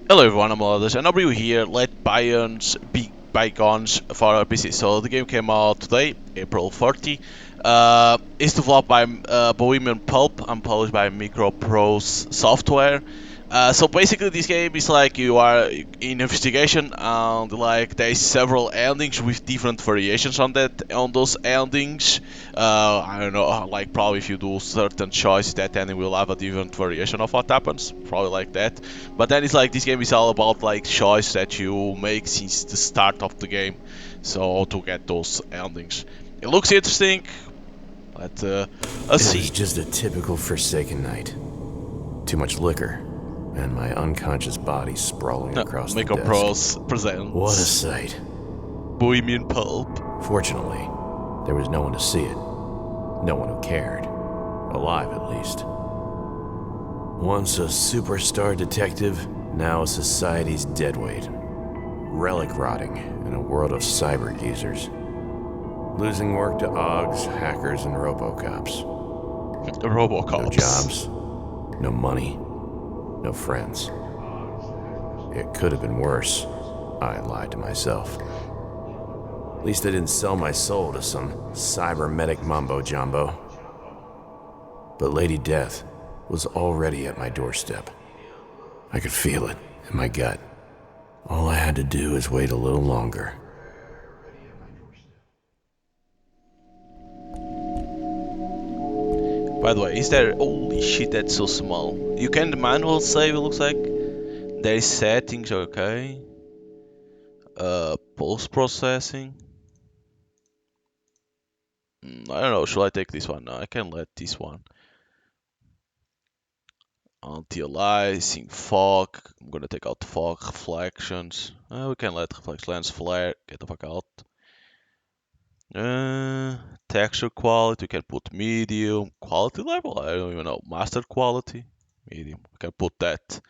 Hello everyone, I'm Others, and I'll be here. Let Bions be Bygones for our PC. So the game came out today, April 30. It's developed by Bohemian Pulp and published by Microprose Software. So basically, this game is like you are in investigation, and like there's several endings with different variations on those endings. I don't know, like probably if you do certain choices, that ending will have a different variation of what happens, probably like that. But then it's like this game is all about like choice that you make since the start of the game, so to get those endings. It looks interesting. Let's It was see. just a typical Forsaken night. Too much liquor, and my unconscious body sprawling across the Mako desk. Pros What a presents sight. Bohemian Pulp. Fortunately, there was no one to see it. No one who cared. Alive, at least. Once a superstar detective, now a society's deadweight. Relic rotting in a world of cyber geezers. Losing work to OGs, hackers, and robocops. Robocops. No jobs, no money, no friends. It could have been worse. I lied to myself. At least I didn't sell my soul to some cybernetic mumbo-jumbo. But Lady Death was already at my doorstep. I could feel it in my gut. All I had to do is wait a little longer. By the way, is there? Holy shit, that's so small. You can manual save. It looks like there is settings. Okay. Post processing. I don't know. Should I take this one? No, I can let this one. Anti-aliasing, fog. I'm gonna take out fog reflections. We can let reflex lens flare. Get the fuck out. Texture quality. We can put medium. Quality level. I don't even know. Master quality. Medium. We can put that.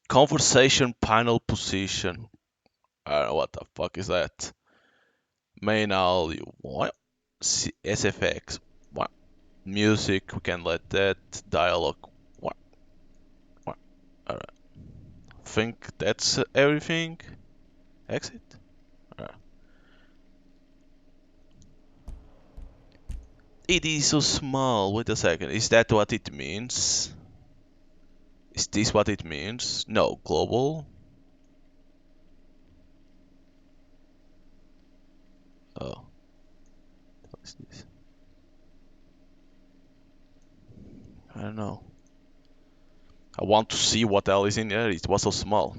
Conversation panel position. I don't know what the fuck is that. Main audio. What? SFX. What? Music. We can let that. Dialogue. What? What? Alright. Think that's everything. Exit. Alright. It is so small. Wait a second. Is that what it means? Is this what it means? No. Global. Oh. What is this? I don't know. I want to see what else is in there. It was so small.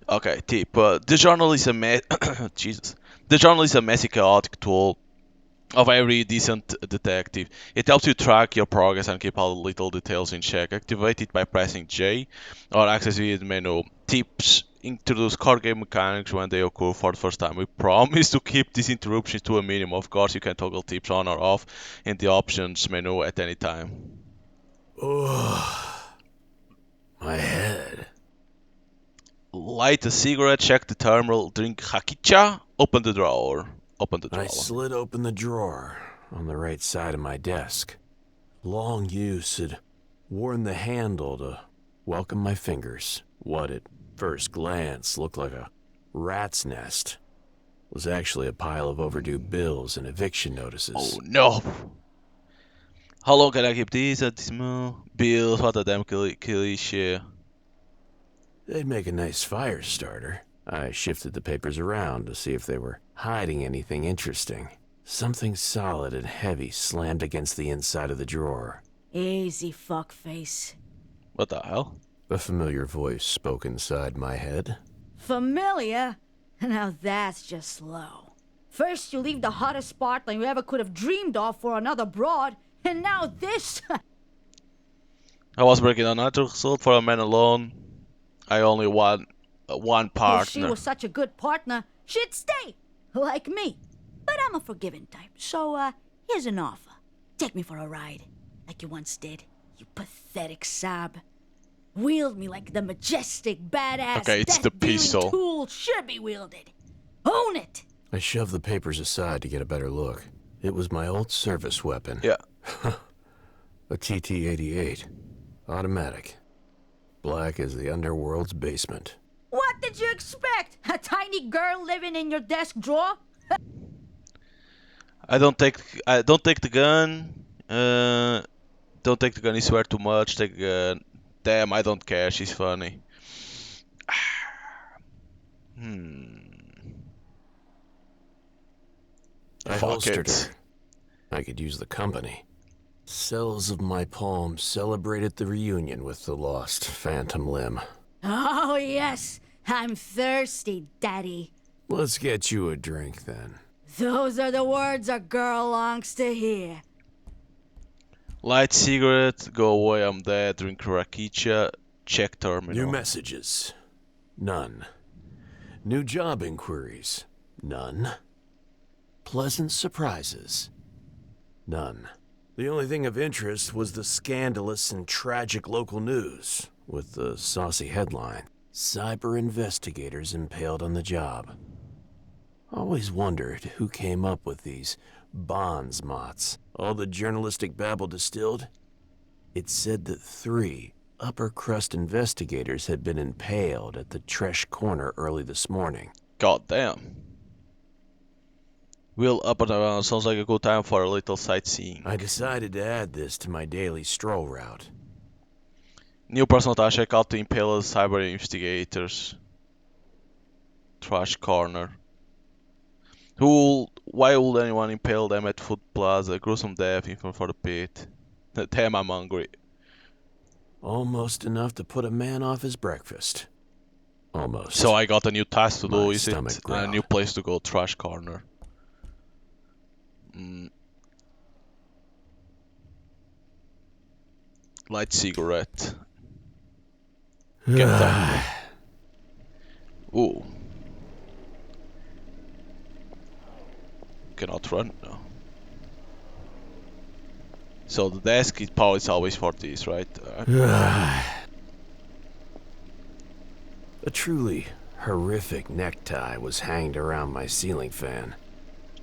Okay, tip. The journal is a Jesus. The journal is a messy, chaotic tool of every decent detective. It helps you track your progress and keep all the little details in check. Activate it by pressing J or access via the menu. Tips introduce core game mechanics when they occur for the first time. We promise to keep these interruptions to a minimum. Of course, you can toggle tips on or off in the options menu at any time. Oh, my head. Light a cigarette, check the thermal, drink hakicha, open the drawer. Open the I drawer. slid open the drawer on the right side of my desk. Long use had worn the handle to welcome my fingers. What at first glance looked like a rat's nest was actually a pile of overdue bills and eviction notices. Oh no! How long can I keep these at this bills? What a damn cliche. They'd make a nice fire starter. I shifted the papers around to see if they were hiding anything interesting. Something solid and heavy slammed against the inside of the drawer. Easy, fuckface. What the hell? A familiar voice spoke inside my head. Familiar? Now that's just slow. First you leave the hottest Spartan you ever could have dreamed of for another broad, and now this? I was breaking a natural result for a man alone. I only want one If she partner. was such a good partner, she'd stay. Like me. But I'm a forgiving type, so, here's an offer. Take me for a ride, like you once did, you pathetic sob. Wield me like the majestic, badass, Okay, it's the death-dealing pistol. tool should be wielded. Own it! I shoved the papers aside to get a better look. It was my old service weapon. Yeah. A TT-88. Automatic. Black as the underworld's basement. What did you expect? A tiny girl living in your desk drawer? I don't take the gun. Don't take the gun. You swear too much. Take the gun. Damn, I don't care. She's funny. I Fuck holstered it. her. I could use the company. Cells of my palm celebrated the reunion with the lost phantom limb. Oh, yes. I'm thirsty, Daddy. Let's get you a drink then. Those are the words a girl longs to hear. Light cigarette. Go away. I'm dead. Drink rakicha. Check terminal. New messages. None. New job inquiries. None. Pleasant surprises. None. The only thing of interest was the scandalous and tragic local news, with the saucy headline, "Cyber investigators impaled on the job." Always wondered who came up with these bonds mots. All the journalistic babble distilled? It said that 3 upper-crust investigators had been impaled at the Tresh Corner early this morning. God damn. Wheel up and around. Sounds like a good time for a little sightseeing. I decided to add this to my daily stroll route. New personal task. Check out the impaled cyber investigators. Trash corner. Why would anyone impale them at Food Plaza? Gruesome death, info for the pit. Damn, I'm hungry. Almost enough to put a man off his breakfast. Almost. So I got a new task to do, My is it? stomach A growled. new place to go, trash corner. Light cigarette. Get that. Ooh. Cannot run now. So the desk is probably always for this, right? A truly horrific necktie was hanged around my ceiling fan.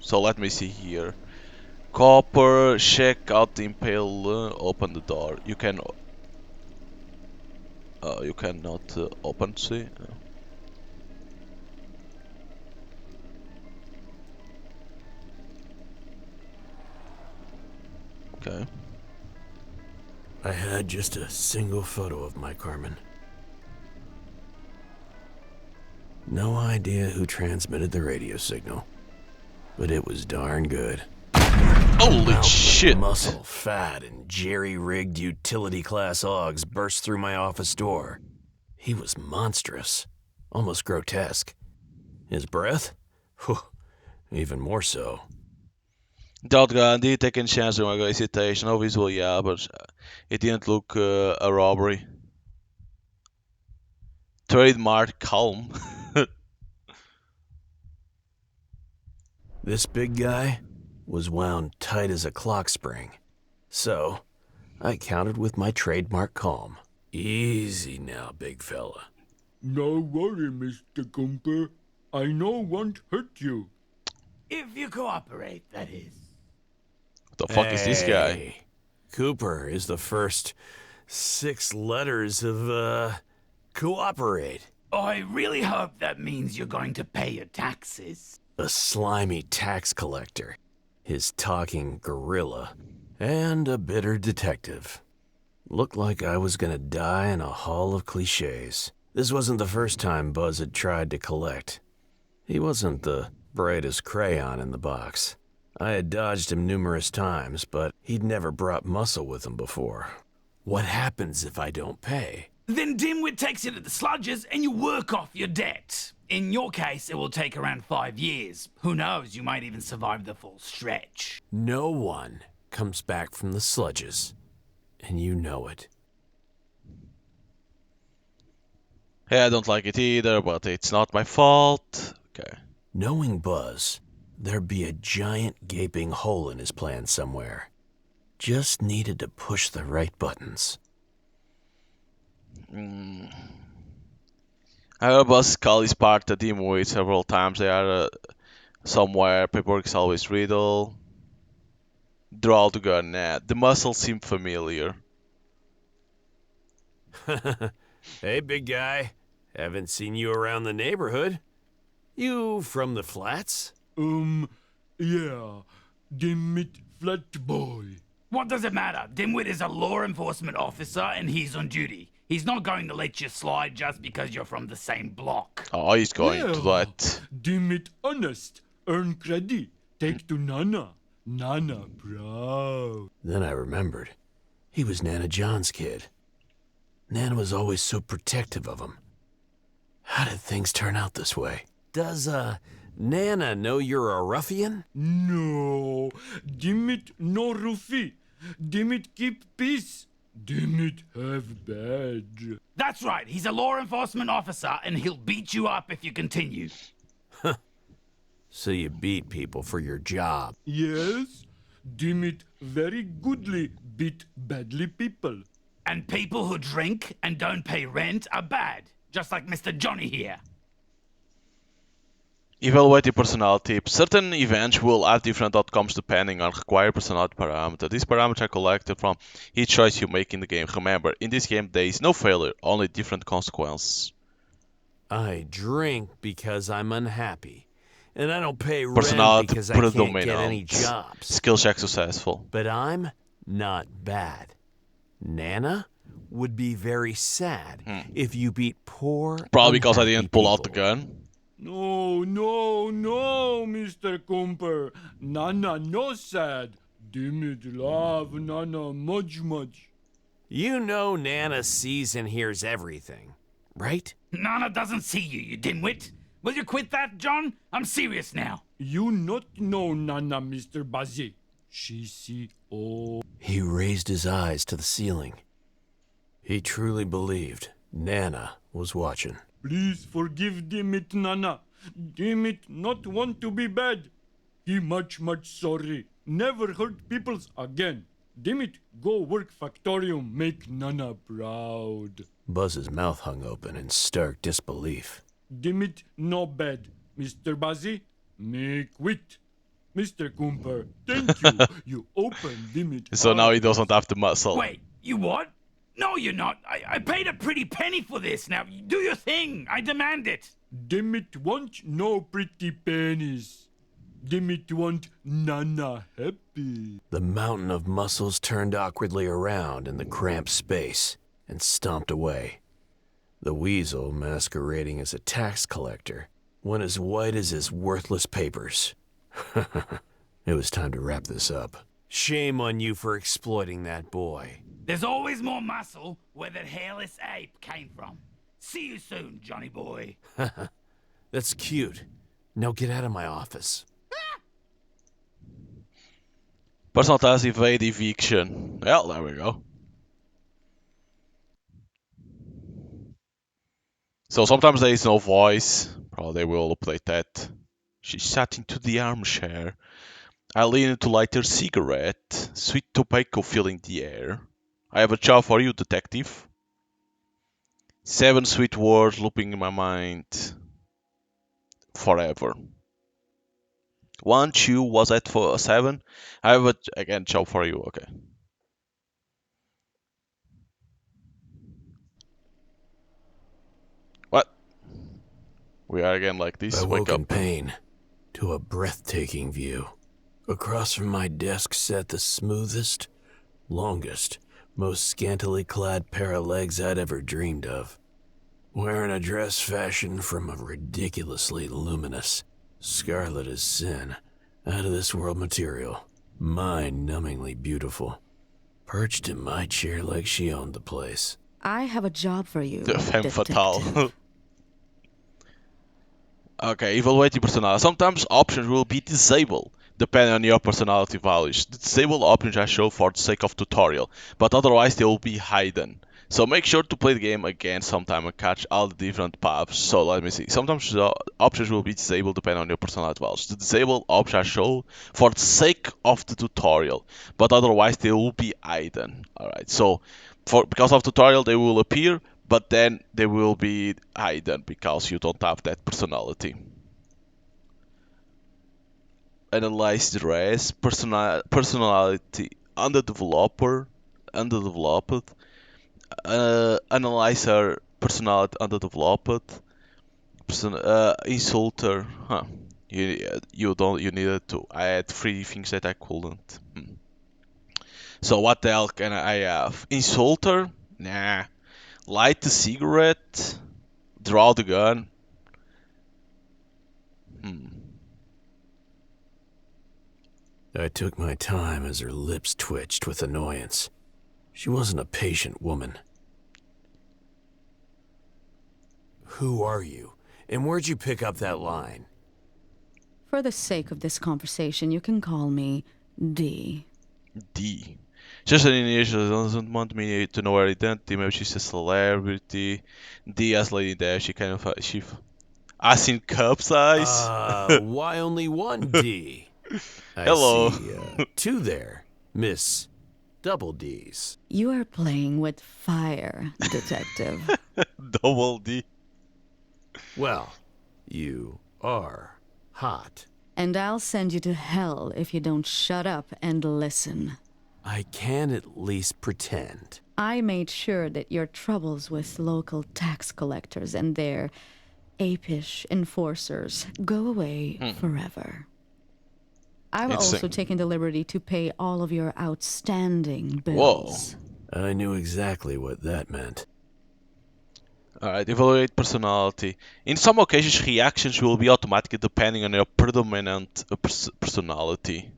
So let me see here. Copper, check out the impale, open the door. You cannot open, see? Okay. I had just a single photo of my Carmen. No idea who transmitted the radio signal, but it was darn good. Holy Mountain shit! Muscle, fat, and jerry-rigged utility-class Augs burst through my office door. He was monstrous, almost grotesque. His breath? Whew, even more so. Without guarantee, taking chance on my hesitation. No visual, yeah, but it didn't look a robbery. Trademark calm. This big guy was wound tight as a clock spring. So, I countered with my trademark calm. Easy now, big fella. No worry, Mr. Gumper. I know won't hurt you. If you cooperate, that is. What the fuck is this guy? Hey, Cooper is the first 6 letters of, cooperate. I really hope that means you're going to pay your taxes. A slimy tax collector, his talking gorilla, and a bitter detective. Looked like I was gonna die in a hall of cliches. This wasn't the first time Buzz had tried to collect. He wasn't the brightest crayon in the box. I had dodged him numerous times, but he'd never brought muscle with him before. What happens if I don't pay? Then Dimwit takes you to the sludges and you work off your debt. In your case, it will take around 5 years. Who knows, you might even survive the full stretch. No one comes back from the sludges, and you know it. Hey, I don't like it either, but it's not my fault. Okay. Knowing Buzz, there'd be a giant gaping hole in his plan somewhere. Just needed to push the right buttons. I heard Buzz call his part a demo several times. They are somewhere. Paperwork is always riddle. Draw the gun. Nah, the muscles seem familiar. Hey, big guy. Haven't seen you around the neighborhood. You from the flats? Yeah. Dimit flat boy. What does it matter? Dimwit is a law enforcement officer and he's on duty. He's not going to let you slide just because you're from the same block. Oh, he's going to Yeah. let. Dimit honest. Earn credit. Take to Nana. Nana proud. Then I remembered. He was Nana John's kid. Nana was always so protective of him. How did things turn out this way? Does, Nana know you're a ruffian? No. Dimit no rufi. Dimit keep peace. Dimit have badge. That's right, he's a law enforcement officer and he'll beat you up if you continue. So you beat people for your job. Yes. Dimit very goodly beat badly people. And people who drink and don't pay rent are bad, just like Mr. Johnny here. Evaluate your personality. Certain events will have different outcomes depending on required personality parameter. These parameters are collected from each choice you make in the game. Remember, in this game there is no failure, only different consequences. I drink because I'm unhappy. And I don't pay rent Personality because I can't get any predominant. jobs. Skill check successful. But I'm not bad. Nana would be very sad if you beat poor, Probably because I unhappy didn't pull out the people. gun. No, Mr. Cooper. Nana no sad. Dimit love Nana much. You know Nana sees and hears everything, right? Nana doesn't see you, you dimwit. Will you quit that, John? I'm serious now. You not know Nana, Mr. Bazzi. She see all. He raised his eyes to the ceiling. He truly believed Nana was watching. Please forgive Dimit, Nana. Dimit not want to be bad. He much sorry. Never hurt peoples again. Dimit go work factorium, make Nana proud. Buzz's mouth hung open in stark disbelief. Dimit no bad. Mr. Bazzi, me quit. Mr. Cooper, thank you. You opened Dimit. So now he eyes. doesn't have the muscle. Wait, you what? No, you're not. I paid a pretty penny for this. Now, do your thing. I demand it. Dimit want no pretty pennies. Dimit want Nana happy. The mountain of muscles turned awkwardly around in the cramped space and stomped away. The weasel, masquerading as a tax collector, went as white as his worthless papers. It was time to wrap this up. Shame on you for exploiting that boy. There's always more muscle where that hairless ape came from. See you soon, Johnny boy. That's cute. Now get out of my office. Personal task evade eviction. Well, there we go. So sometimes there is no voice. Probably they will update that. She sat into the armchair. I leaned to light her cigarette. Sweet tobacco filling the air. I have a job for you, detective. 7 sweet words looping in my mind. Forever. 1, 2, was that for 7? I have a job for you, okay. What? We are again like this, I wake woke in up. pain to a breathtaking view. Across from my desk sat the smoothest, longest, most scantily clad pair of legs I'd ever dreamed of. Wearing a dress fashioned from a ridiculously luminous, scarlet as sin, out of this world material, mind-numbingly beautiful, perched in my chair like she owned the place. I have a job for you. The femme detective. fatale. Okay, evaluate personality. Sometimes options will be disabled, depending on your personality values. The disabled options are shown for the sake of tutorial, but otherwise they will be hidden. So make sure to play the game again sometime and catch all the different paths. So let me see. Sometimes the options will be disabled depending on your personality values. The disabled options are shown for the sake of the tutorial, but otherwise they will be hidden. Alright, so because of tutorial they will appear, but then they will be hidden because you don't have that personality. Analyze the rest, personality, underdeveloped, analyze her personality underdeveloped. Insulter. Huh. You needed to. I had three things that I couldn't. So what the hell can I have? Insulter? Nah. Light the cigarette. Draw the gun. I took my time as her lips twitched with annoyance. She wasn't a patient woman. Who are you? And where'd you pick up that line? For the sake of this conversation, you can call me D. D. Just an initial doesn't want me to know her identity. Maybe she's a celebrity. D as Lady Dash. She kind of she. As in cup size. Why only one D? I Hello. see, two there, Miss Double D's. You are playing with fire, detective. Double D. Well, you are hot. And I'll send you to hell if you don't shut up and listen. I can at least pretend. I made sure that your troubles with local tax collectors and their apish enforcers go away forever. I've also Insane. taken the liberty to pay all of your outstanding bills. I knew exactly what that meant. Alright, evaluate personality. In some occasions, reactions will be automatic depending on your predominant personality.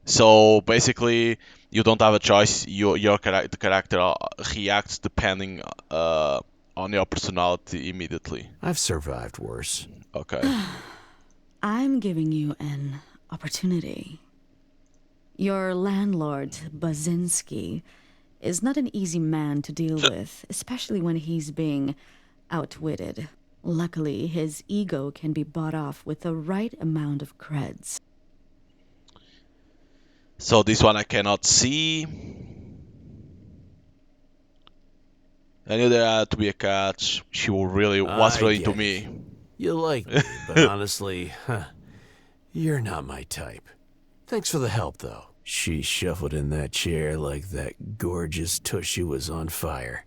So basically, you don't have a choice. The character reacts depending on your personality immediately. I've survived worse. Okay. I'm giving you an opportunity. Your landlord, Bazinski, is not an easy man to deal with, especially when he's being outwitted. Luckily, his ego can be bought off with the right amount of creds. So this one I cannot see. I knew there had to be a catch. She was really into get me. it. You like me, but honestly, you're not my type. Thanks for the help, though. She shuffled in that chair like that gorgeous tushy was on fire.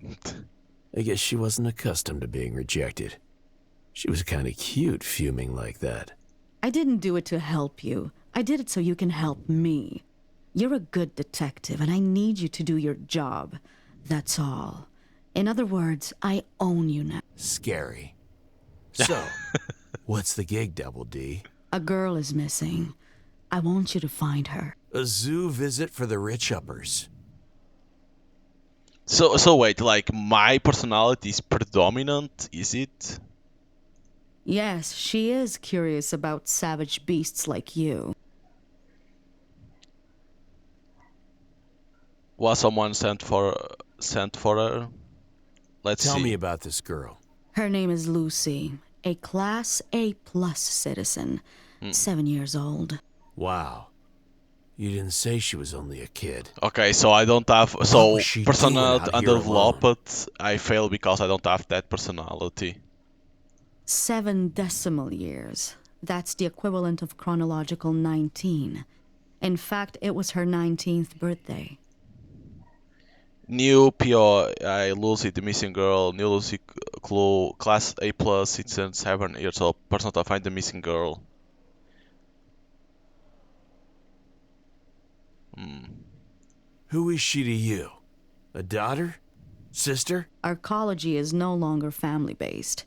I guess she wasn't accustomed to being rejected. She was kind of cute fuming like that. I didn't do it to help you. I did it so you can help me. You're a good detective, and I need you to do your job. That's all. In other words, I own you now. Scary. So, what's the gig, Double D? A girl is missing. I want you to find her. A zoo visit for the rich uppers. So wait, like my personality is predominant, is it? Yes, she is curious about savage beasts like you. Was someone sent for her? Let's see. Tell me about this girl. Her name is Lucy, a Class A+ citizen, 7 years old. Wow. You didn't say she was only a kid. Okay, so I don't have so was she doing personality out here alone? underdeveloped. I fail because I don't have that personality. 7 decimal years. That's the equivalent of chronological 19. In fact, it was her 19th birthday. New POI Lucy, the missing girl. New Lucy clue. Class A+, citizen, 7 years old. Person to find the missing girl. Who is she to you? A daughter? Sister? Arcology is no longer family-based,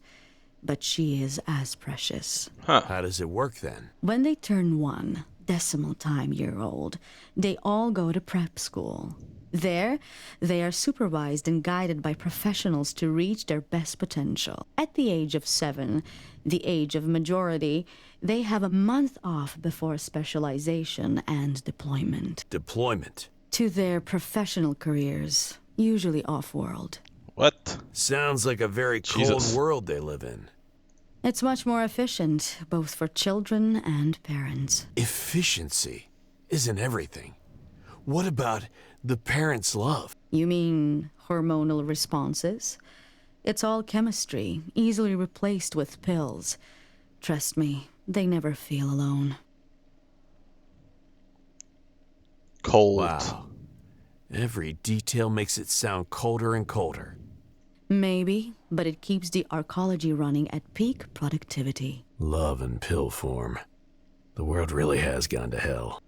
but she is as precious. How does it work then? When they turn 1 decimal time year old, they all go to prep school. There, they are supervised and guided by professionals to reach their best potential. At the age of 7, the age of majority, they have a month off before specialization and deployment. Deployment. To their professional careers, usually off-world. What? Sounds like a very Jesus. cold world they live in. It's much more efficient, both for children and parents. Efficiency isn't everything. What about the parents' love? You mean hormonal responses? It's all chemistry, easily replaced with pills. Trust me, they never feel alone. Cold. Wow. Every detail makes it sound colder and colder. Maybe, but it keeps the arcology running at peak productivity. Love in pill form. The world really has gone to hell.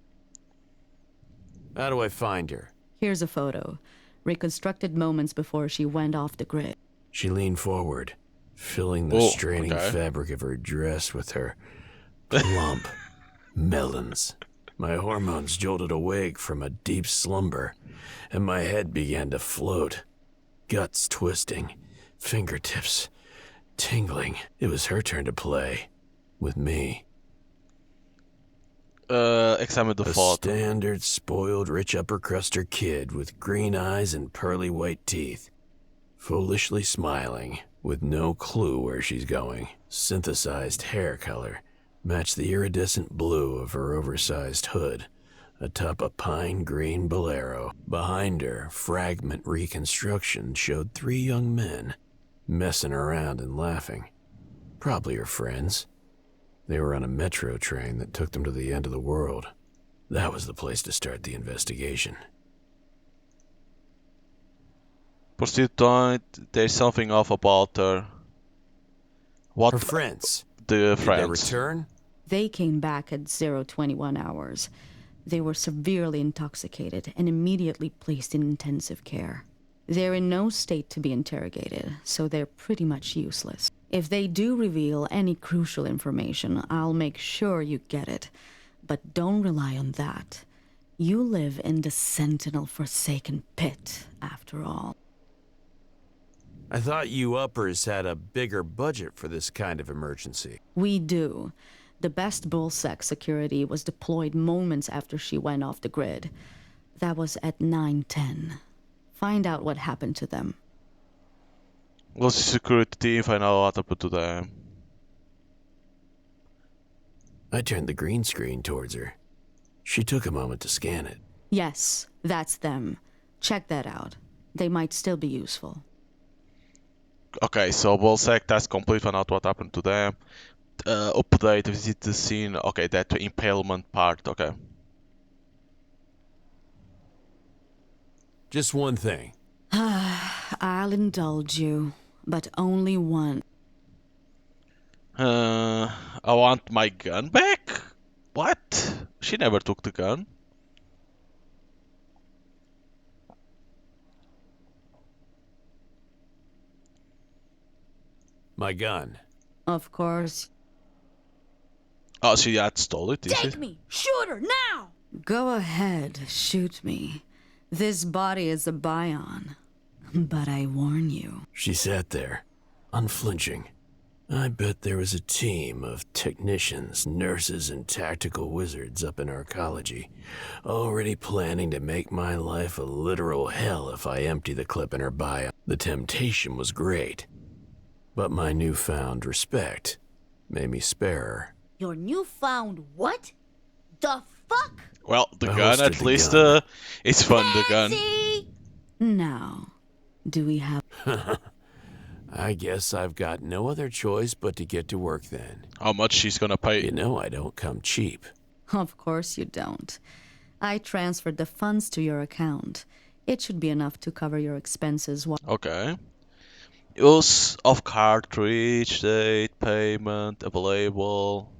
How do I find her? Here's a photo. Reconstructed moments before she went off the grid. She leaned forward, filling the Oh, straining okay. fabric of her dress with her plump melons. My hormones jolted awake from a deep slumber, and my head began to float. Guts twisting, fingertips tingling. It was her turn to play. With me. Examine the A photo. standard, spoiled, rich upper-cruster kid with green eyes and pearly white teeth. Foolishly smiling, with no clue where she's going. Synthesized hair color matched the iridescent blue of her oversized hood, atop a pine green bolero. Behind her, fragment reconstruction showed 3 young men, messing around and laughing. Probably her friends. They were on a metro train that took them to the end of the world. That was the place to start the investigation. Proceed on. There's something off about her. What Her friends. the Did they friends? return? They came back at 021 hours. They were severely intoxicated and immediately placed in intensive care. They're in no state to be interrogated, so they're pretty much useless. If they do reveal any crucial information, I'll make sure you get it. But don't rely on that. You live in the Sentinel-forsaken pit, after all. I thought you uppers had a bigger budget for this kind of emergency. We do. The best bullsec security was deployed moments after she went off the grid. That was at 9:10. Find out what happened to them. Was the security team find out what happened to them? I turned the green screen towards her. She took a moment to scan it. Yes, that's them. Check that out. They might still be useful. Okay, so Bolsec task complete, found out what happened to them. Update, visit the scene. Okay, that impalement part, okay. Just one thing. I'll indulge you, but only one. I want my gun back? What? She never took the gun. My gun. Of course. Oh, she had stole it, is Take it? me! Shoot her, now! Go ahead, shoot me. This body is a Bion. But I warn you. She sat there, unflinching. I bet there was a team of technicians, nurses, and tactical wizards up in arcology, already planning to make my life a literal hell if I empty the clip in her bio. The temptation was great, but my newfound respect made me spare her. Your newfound what? The fuck? Well, the I gun holstered at the least, gun. it's fun, the gun. Now, do we have... I guess I've got no other choice but to get to work then. How much she's gonna pay? You know I don't come cheap. Of course you don't. I transferred the funds to your account. It should be enough to cover your expenses while... Okay. Use of cartridge, date, payment, available.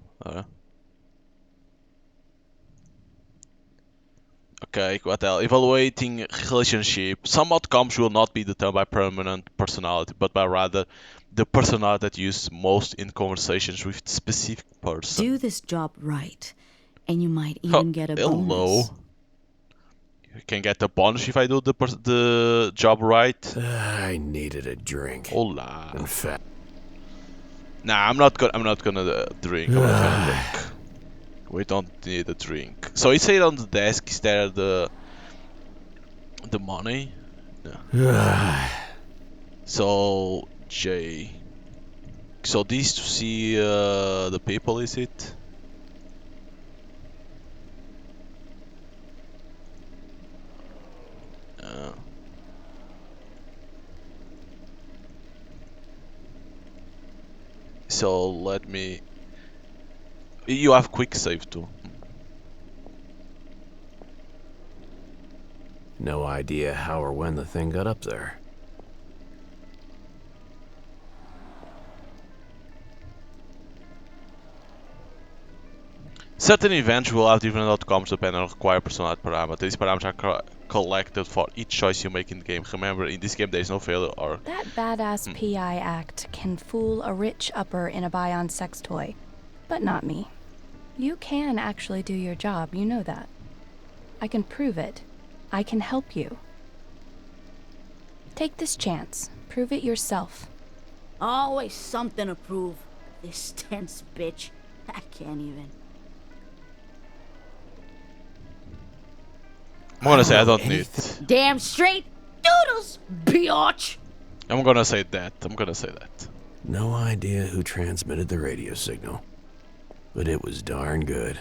Okay, what else? Evaluating relationship. Some outcomes will not be determined by permanent personality, but by rather the personality that you use most in conversations with specific person. Do this job right, and you might even get a hello. bonus. You can get a bonus if I do the job right. I needed a drink. Hola. In fact, Nah, I'm not gonna drink. I'm not gonna drink. We don't need a drink. So it said on the desk, is there the money? No. So J. So these to see the people, is it? So let me. You have quick save too. no idea how or when the thing got up there. Certain events will have different outcomes depending on required personality parameters. These parameters are collected for each choice you make in the game. Remember, in this game there is no failure or... That badass PI act can fool a rich upper in a Bion sex toy, but not me. You can actually do your job, you know that. I can prove it. I can help you. Take this chance. Prove it yourself. Always something to prove. This tense bitch. I can't even. I'm gonna say I don't need... Damn straight. Doodles, biatch. I'm gonna say that. No idea who transmitted the radio signal, but it was darn good.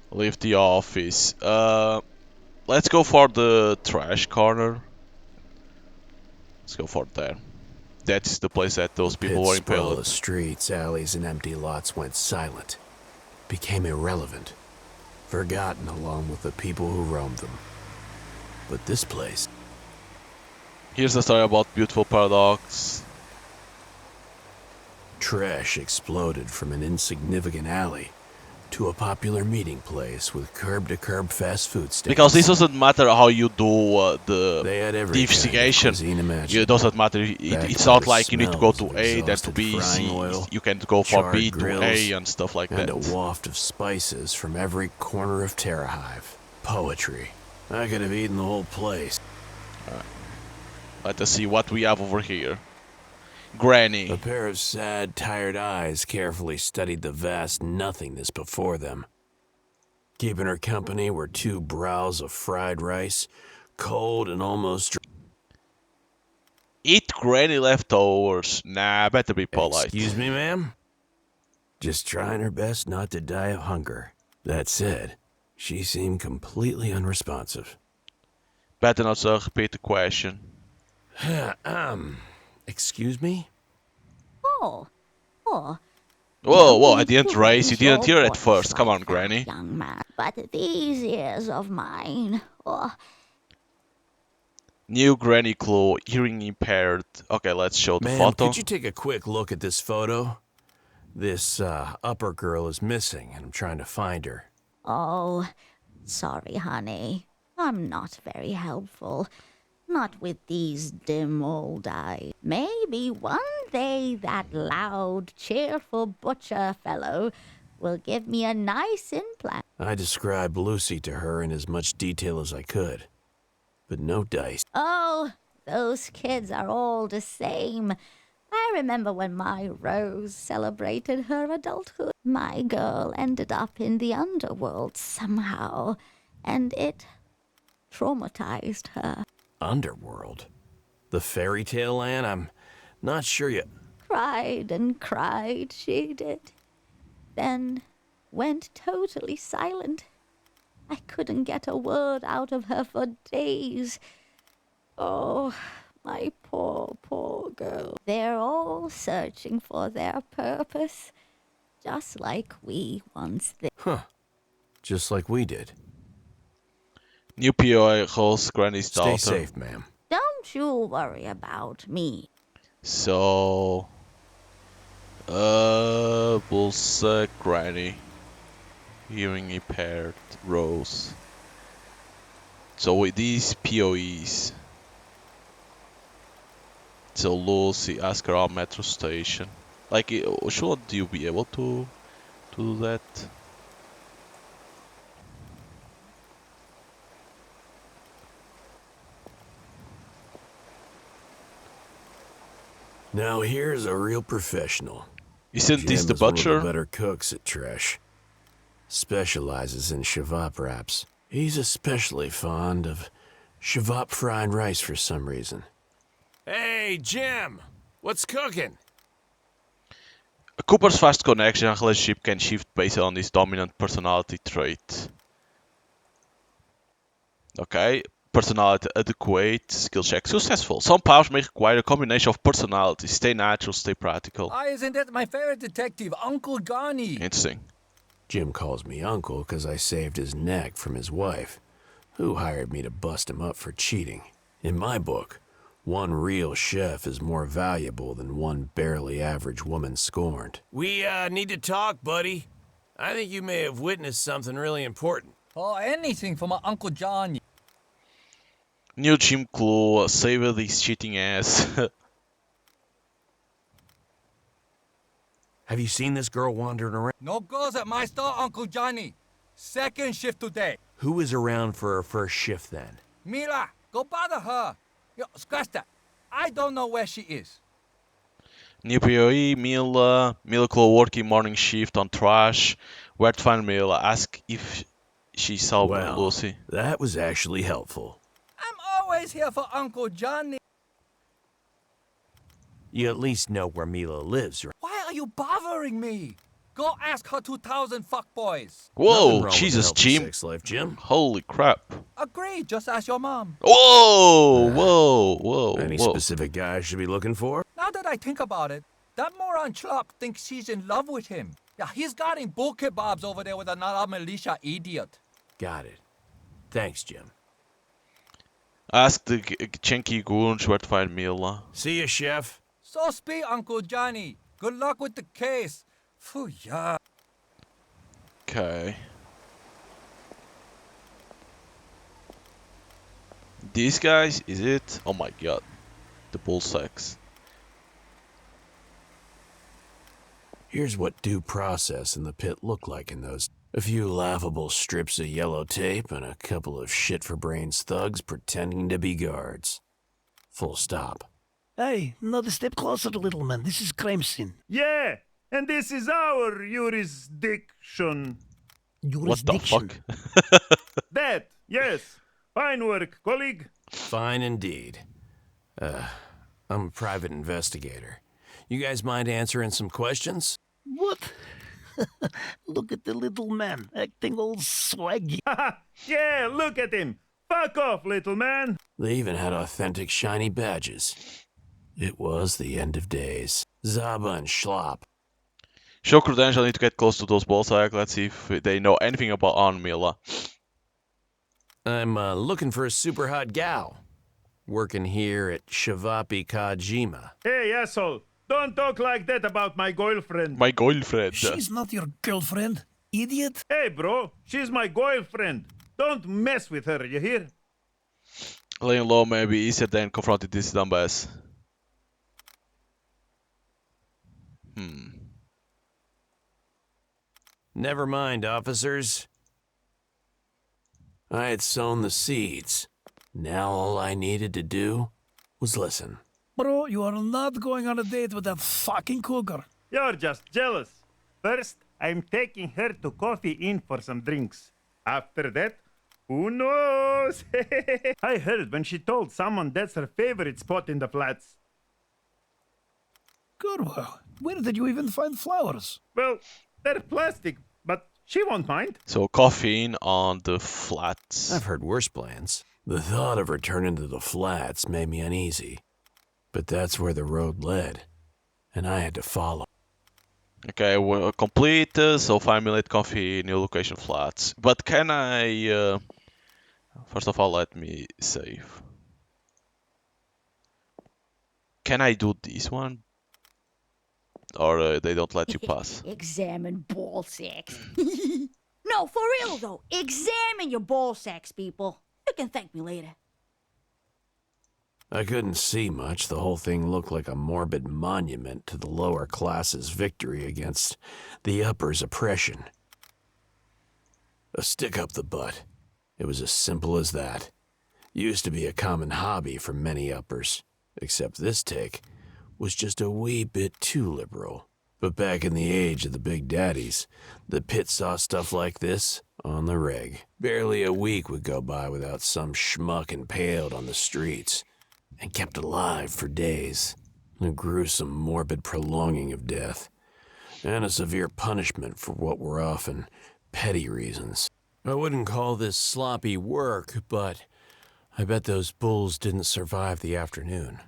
Leave the office. Let's go for the trash corner. Let's go for there. That's the place that those people were impaled. The streets, alleys, and empty lots went silent, became irrelevant, forgotten along with the people who roamed them. But this place... Here's the story about Beautiful Paradox. Trash exploded from an insignificant alley to a popular meeting place with curb-to-curb fast food stands. Because this doesn't matter how you do They had the every investigation. kind of cuisine imaginable. It doesn't matter. It's not like you need to go to Smells of A, then to exhausted B, frying C. oil, You can go for B charred to A grills, and stuff like and that. a waft of spices from every corner of Terra Hive. Poetry. I could have eaten the whole place. Let us see what we have over here. Granny. A pair of sad, tired eyes carefully studied the vast nothingness before them. Keeping her company were 2 brows of fried rice, cold and almost... Eat Granny leftovers. Nah, better be polite. Excuse me, ma'am? Just trying her best not to die of hunger. That said, she seemed completely unresponsive. Better not repeat the question. Excuse me? Oh. Whoa, I didn't raise. You didn't hear at first. Come on, Granny. Young man, but these ears of mine. Oh, New Granny clue. Hearing impaired. Okay, let's show the Ma'am, photo. could you take a quick look at this photo? This upper girl is missing, and I'm trying to find her. oh, sorry, honey. I'm not very helpful. Not with these dim old eyes. Maybe one day that loud, cheerful butcher fellow will give me a nice implant. I described Lucy to her in as much detail as I could, but no dice. Oh, those kids are all the same. I remember when my Rose celebrated her adulthood. My girl ended up in the underworld somehow, and it traumatized her. Underworld? The fairy tale land? I'm not sure yet. Cried and cried, she did. Then went totally silent. I couldn't get a word out of her for days. Oh, my poor, poor girl. They're all searching for their purpose, just like we once did. Huh. Just like we did. New POI hosts Granny's daughter. Stay safe, ma'am. Don't you worry about me. So, we'll say Granny. Hearing impaired. Rose. So with these POEs. So Lucy, ask her on metro station. Like, should you be able to do that? Now here's a real professional. Isn't this Jim the is one of butcher? the better cooks at Trash. Specializes in shavap wraps. He's especially fond of shavap fried rice for some reason. Hey, Jim! What's cooking? Cooper's fast connection and relationship can shift based on his dominant personality trait. Okay, personality adequate, skill check successful. Some powers may require a combination of personalities. Stay natural, stay practical. Isn't that my favorite detective, Uncle Ghani? Interesting. Jim calls me uncle because I saved his neck from his wife, who hired me to bust him up for cheating. In my book, one real chef is more valuable than one barely average woman scorned. We need to talk, buddy. I think you may have witnessed something really important. Oh, anything for my Uncle Johnny. New gym clue, save this cheating ass. Have you seen this girl wandering around? No girls at my store, Uncle Johnny. Second shift today. Who was around for her first shift then? Mila, go bother her. Yo, scratch that. I don't know where she is. New POE, Mila clue working morning shift on trash. Where to find Mila? Ask if she saw Well, Lucy. that was actually helpful. I'm always here for Uncle Johnny. You at least know where Mila lives, right? Why are you bothering me? Go ask her 2,000 fuckboys. Nothing Whoa, wrong Jesus, with a healthy Jim. sex life, Jim. Holy crap. Agree, just ask your mom. Whoa. Any specific guy I should be looking for? Now that I think about it, that moron Chuck thinks she's in love with him. Yeah, he's guarding bull kebabs over there with another militia idiot. Got it. Thanks, Jim. Ask the Chenky goons where to find Mila. See ya, Chef. So speak, Uncle Johnny. Good luck with the case. Phew, yeah. Okay. These guys, is it? Oh my god. The bull sacks. Here's what due process in the pit looked like in those. A few laughable strips of yellow tape and a couple of shit-for-brains thugs pretending to be guards. Full stop. Hey, another step closer, little man. This is crime scene. Yeah, and this is our jurisdiction. What the fuck? That, yes. Fine work, colleague. Fine indeed. I'm a private investigator. You guys mind answering some questions? What? Look at the little man, acting all swaggy. Yeah, look at him. Fuck off, little man. They even had authentic shiny badges. It was the end of days. Zaba and Schlop. Show credential, I need to get close to those ballsack. Let's see if they know anything about on Mila. I'm looking for a super hot gal. Working here at Shavapi Kajima. Hey, asshole. Don't talk like that about my girlfriend. My girlfriend. She's not your girlfriend, idiot. Hey, bro. She's my girlfriend. Don't mess with her, you hear? Laying low may be easier than confronting this dumbass. Never mind, officers. I had sown the seeds. Now all I needed to do was listen. Bro, you are not going on a date with that fucking cougar. You're just jealous. First, I'm taking her to Coffee Inn for some drinks. After that, who knows? I heard when she told someone that's her favorite spot in the flats. Good, well, where did you even find flowers? Well, they're plastic, but she won't mind. So caffeine on the flats. I've heard worse plans. The thought of returning to the flats made me uneasy. But that's where the road led, and I had to follow. Okay, we're complete. So 5 minute coffee, new location flats. But can I... first of all, let me save. Can I do this one? Or they don't let you pass? Examine ball sacks. No, for real though. Examine your ball sacks, people. You can thank me later. I couldn't see much. The whole thing looked like a morbid monument to the lower classes' victory against the uppers' oppression. A stick up the butt. It was as simple as that. Used to be a common hobby for many uppers, except this take was just a wee bit too liberal. But back in the age of the big daddies, the pit saw stuff like this on the reg. Barely a week would go by without some schmuck impaled on the streets, and kept alive for days. A gruesome, morbid prolonging of death, and a severe punishment for what were often petty reasons. I wouldn't call this sloppy work, but I bet those bulls didn't survive the afternoon.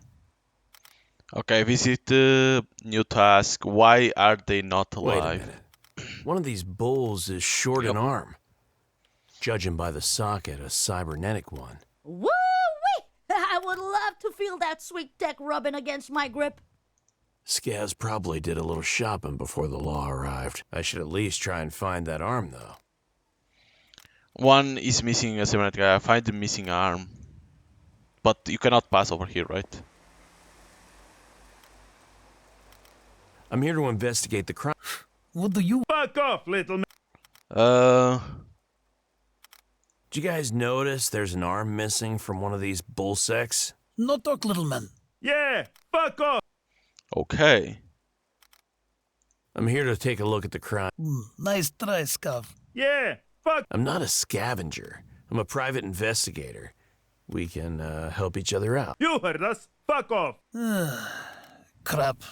Okay, visit new task. Why are they not Wait a alive? minute. One of these bulls is short an arm. Judging by the socket, a cybernetic one. Woo-wee! I would love to feel that sweet tech rubbing against my grip. Scavs probably did a little shopping before the law arrived. I should at least try and find that arm, though. One is missing a cybernetic eye. Find the missing arm. But you cannot pass over here, right? I'm here to investigate the crime. What do you... Fuck off, little man. Did you guys notice there's an arm missing from one of these bull sacks? No talk, little man. Yeah, fuck off. Okay. I'm here to take a look at the crime. Nice try, Scav. Yeah, fuck. I'm not a scavenger. I'm a private investigator. We can help each other out. You heard us. Fuck off. Crap.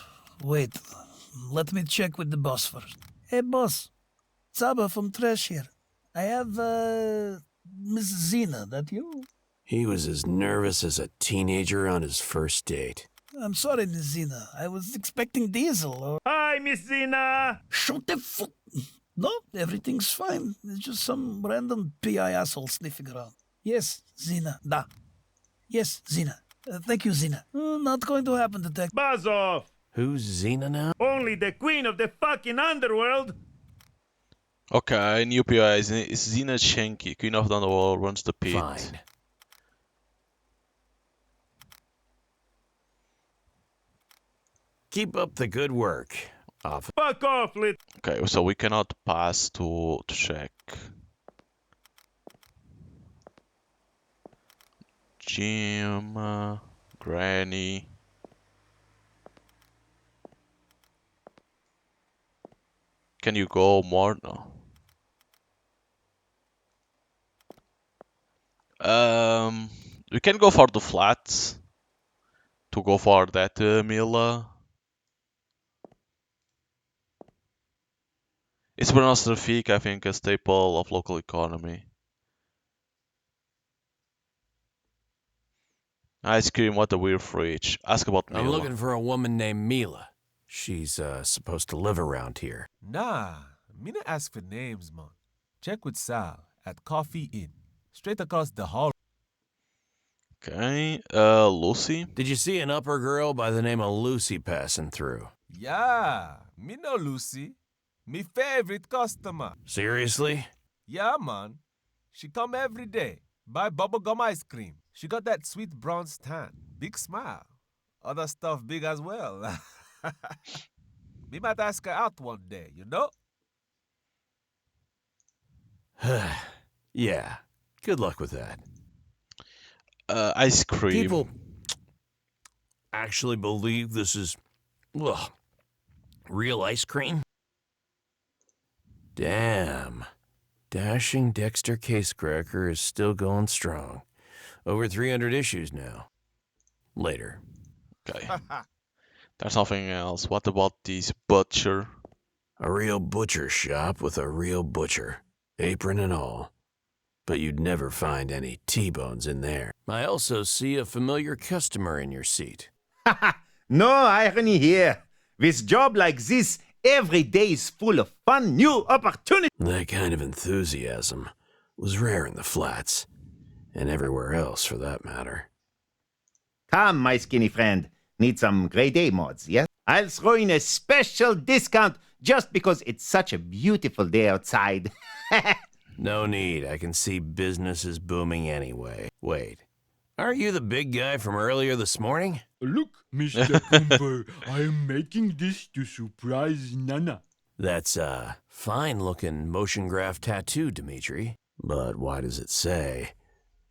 Wait. Let me check with the boss first. Hey, boss. Saba from Trash here. I have, Miss Zena. That you? He was as nervous as a teenager on his first date. I'm sorry, Miss Zena. I was expecting Diesel or... Hi, Miss Zena. Shut the fuck... No, everything's fine. It's just some random PI asshole sniffing around. Yes, Zena. Da. Yes, Zena. Thank you, Zena. Not going to happen, Detective. Buzz off. Who's Xena now? Only the queen of the fucking underworld. Okay, new PI is Zina Shenki, Queen of the Underworld, runs the pit. Fine. Keep up the good work. Off. Fuck off, little... Okay, so we cannot pass to check. Jim, Granny. Can you go more? No. We can go for the flats to go for that mill. It's pronounced Rafik, I think, a staple of local economy. Ice cream, what a weird fridge. Ask about Mila. I'm looking for a woman named Mila. She's supposed to live around here. Nah, me not ask for names, man. Check with Sal at Coffee Inn, straight across the hall. Okay, Lucy. Did you see an upper girl by the name of Lucy passing through? Yeah, me know Lucy. Me favorite customer. Seriously? Yeah, man. She come every day, buy bubblegum ice cream. She got that sweet bronze tan, big smile. Other stuff big as well. Me might ask her out one day, you know? Yeah, good luck with that. Ice cream. People actually believe this is, real ice cream? Damn. Dashing Dexter Casecracker is still going strong. Over 300 issues now. Later. Okay. There's nothing else. What about this butcher? A real butcher shop with a real butcher. Apron and all. But you'd never find any T-bones in there. I also see a familiar customer in your seat. No irony here. With job like this, every day is full of fun, new opportunities. That kind of enthusiasm was rare in the flats, and everywhere else for that matter. Come, my skinny friend. Need some grade A mods, yes? I'll throw in a special discount just because it's such a beautiful day outside. No need. I can see business is booming anyway. Wait, aren't you the big guy from earlier this morning? Look, Mr. Cooper, I'm making this to surprise Nana. That's a fine-looking motion graph tattoo, Dimitri. But why does it say,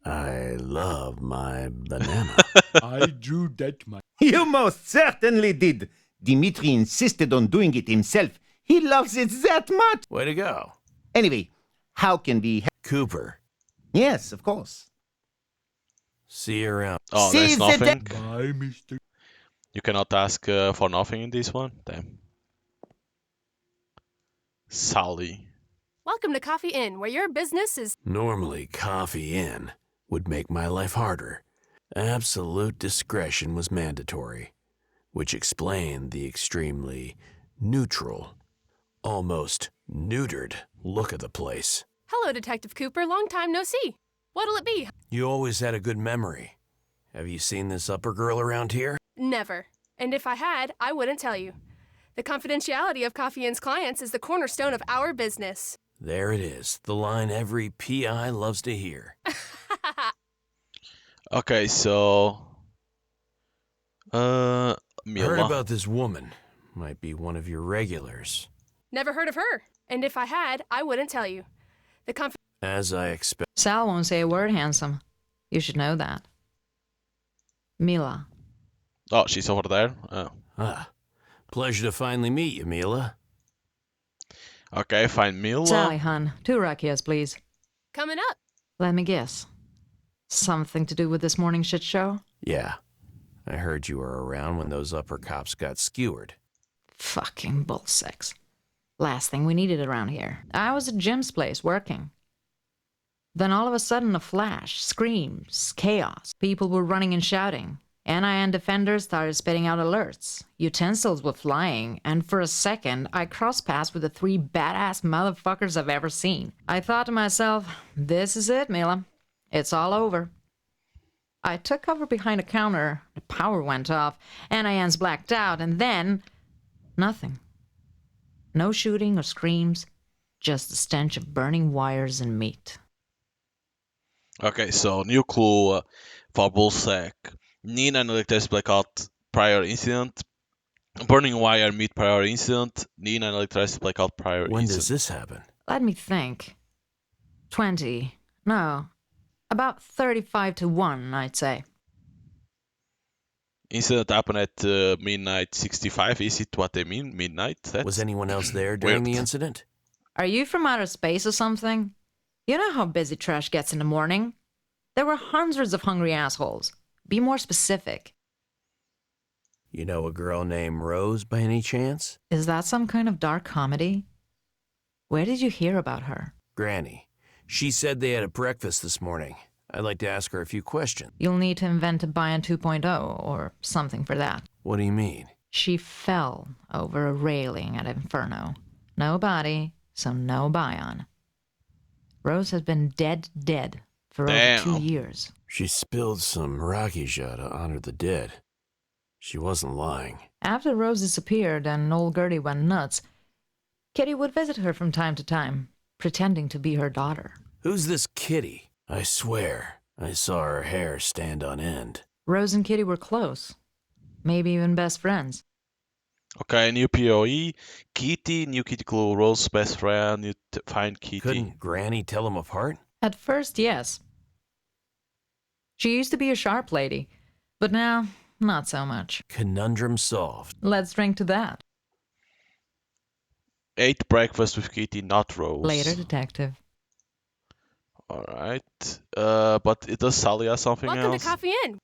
I love my banana? I drew that, my... You most certainly did. Dimitri insisted on doing it himself. He loves it that much. Way to go. Anyway, how can we... Cooper. Yes, of course. See you around. Oh, See there's the nothing. Bye, Mr. You cannot ask for nothing in this one? Damn. Sally. Welcome to Coffee Inn, where your business is... Normally, Coffee Inn would make my life harder. Absolute discretion was mandatory, which explained the extremely neutral, almost neutered look of the place. Hello, Detective Cooper. Long time no see. What'll it be? You always had a good memory. Have you seen this upper girl around here? Never. And if I had, I wouldn't tell you. The confidentiality of Coffee Inn's clients is the cornerstone of our business. There it is, the line every PI loves to hear. Okay, so I heard Mila. about this woman. Might be one of your regulars. Never heard of her. And if I had, I wouldn't tell you. The As I expect. Sal won't say a word, handsome. You should know that. Mila. Oh, she's over there. Oh. Ah, pleasure to finally meet you, Mila. Okay, fine, Mila. Sally, hun. 2 rakias, please. coming up. Let me guess. Something to do with this morning's shit show? Yeah, I heard you were around when those upper cops got skewered. Fucking bullsecks. Last thing we needed around here. I was at Jim's place working. Then all of a sudden a flash, screams, chaos. People were running and shouting. NIN defenders started spitting out alerts. Utensils were flying, and for a second, I crossed paths with the 3 badass motherfuckers I've ever seen. I thought to myself, this is it, Mila. It's all over. I took cover behind a counter, the power went off, NIN's blacked out, and then... nothing. No shooting or screams, just the stench of burning wires and meat. Okay, so new clue for Bullsec. Nina and electricity blackout prior incident. Burning wire meet prior incident. Nina and electricity blackout prior When incident. does this happen? Let me think. 20. No. About 35 to 1, I'd say. Incident happened at midnight 65. Is it what they mean? Midnight? That's Was anyone else there during the weird. incident? Are you from outer space or something? You know how busy trash gets in the morning. There were hundreds of hungry assholes. Be more specific. You know a girl named Rose by any chance? Is that some kind of dark comedy? Where did you hear about her? Granny. She said they had a breakfast this morning. I'd like to ask her a few questions. You'll need to invent a Bion 2.0 or something for that. What do you mean? She fell over a railing at Inferno. No body, so no Bion. Rose has been dead for over 2 years. She spilled some Rakija to honor the dead. She wasn't lying. After Rose disappeared and old Gertie went nuts, Kitty would visit her from time to time, pretending to be her daughter. Who's this Kitty? I swear, I saw her hair stand on end. Rose and Kitty were close. Maybe even best friends. Okay, new POE. Kitty, new Kitty clue. Rose's best friend. You find Kitty. Couldn't Granny tell them apart? At first, yes. She used to be a sharp lady, but now, not so much. Conundrum solved. Let's drink to that. Ate breakfast with Kitty, not Rose. Later, detective. Alright. But it does Sally have something Welcome else? to Coffee Inn.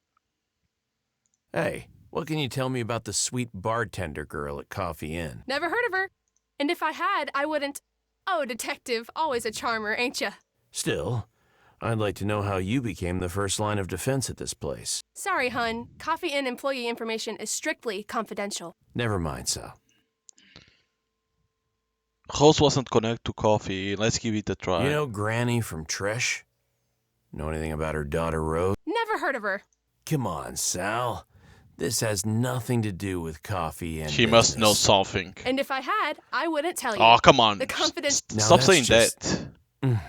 Hey, what can you tell me about the sweet bartender girl at Coffee Inn? Never heard of her. And if I had, I wouldn't. Oh, detective, always a charmer, ain't ya? Still, I'd like to know how you became the first line of defense at this place. Sorry, hun. Coffee Inn employee information is strictly confidential. Never mind, Sal. Rose wasn't connected to coffee. Let's give it a try. You know Granny from Tresh? Know anything about her daughter Rose? Never heard of her. Come on, Sal. This has nothing to do with coffee and She must know something. And if I had, I wouldn't tell you. Oh, come on. The confidence. Now Stop that's saying just- that.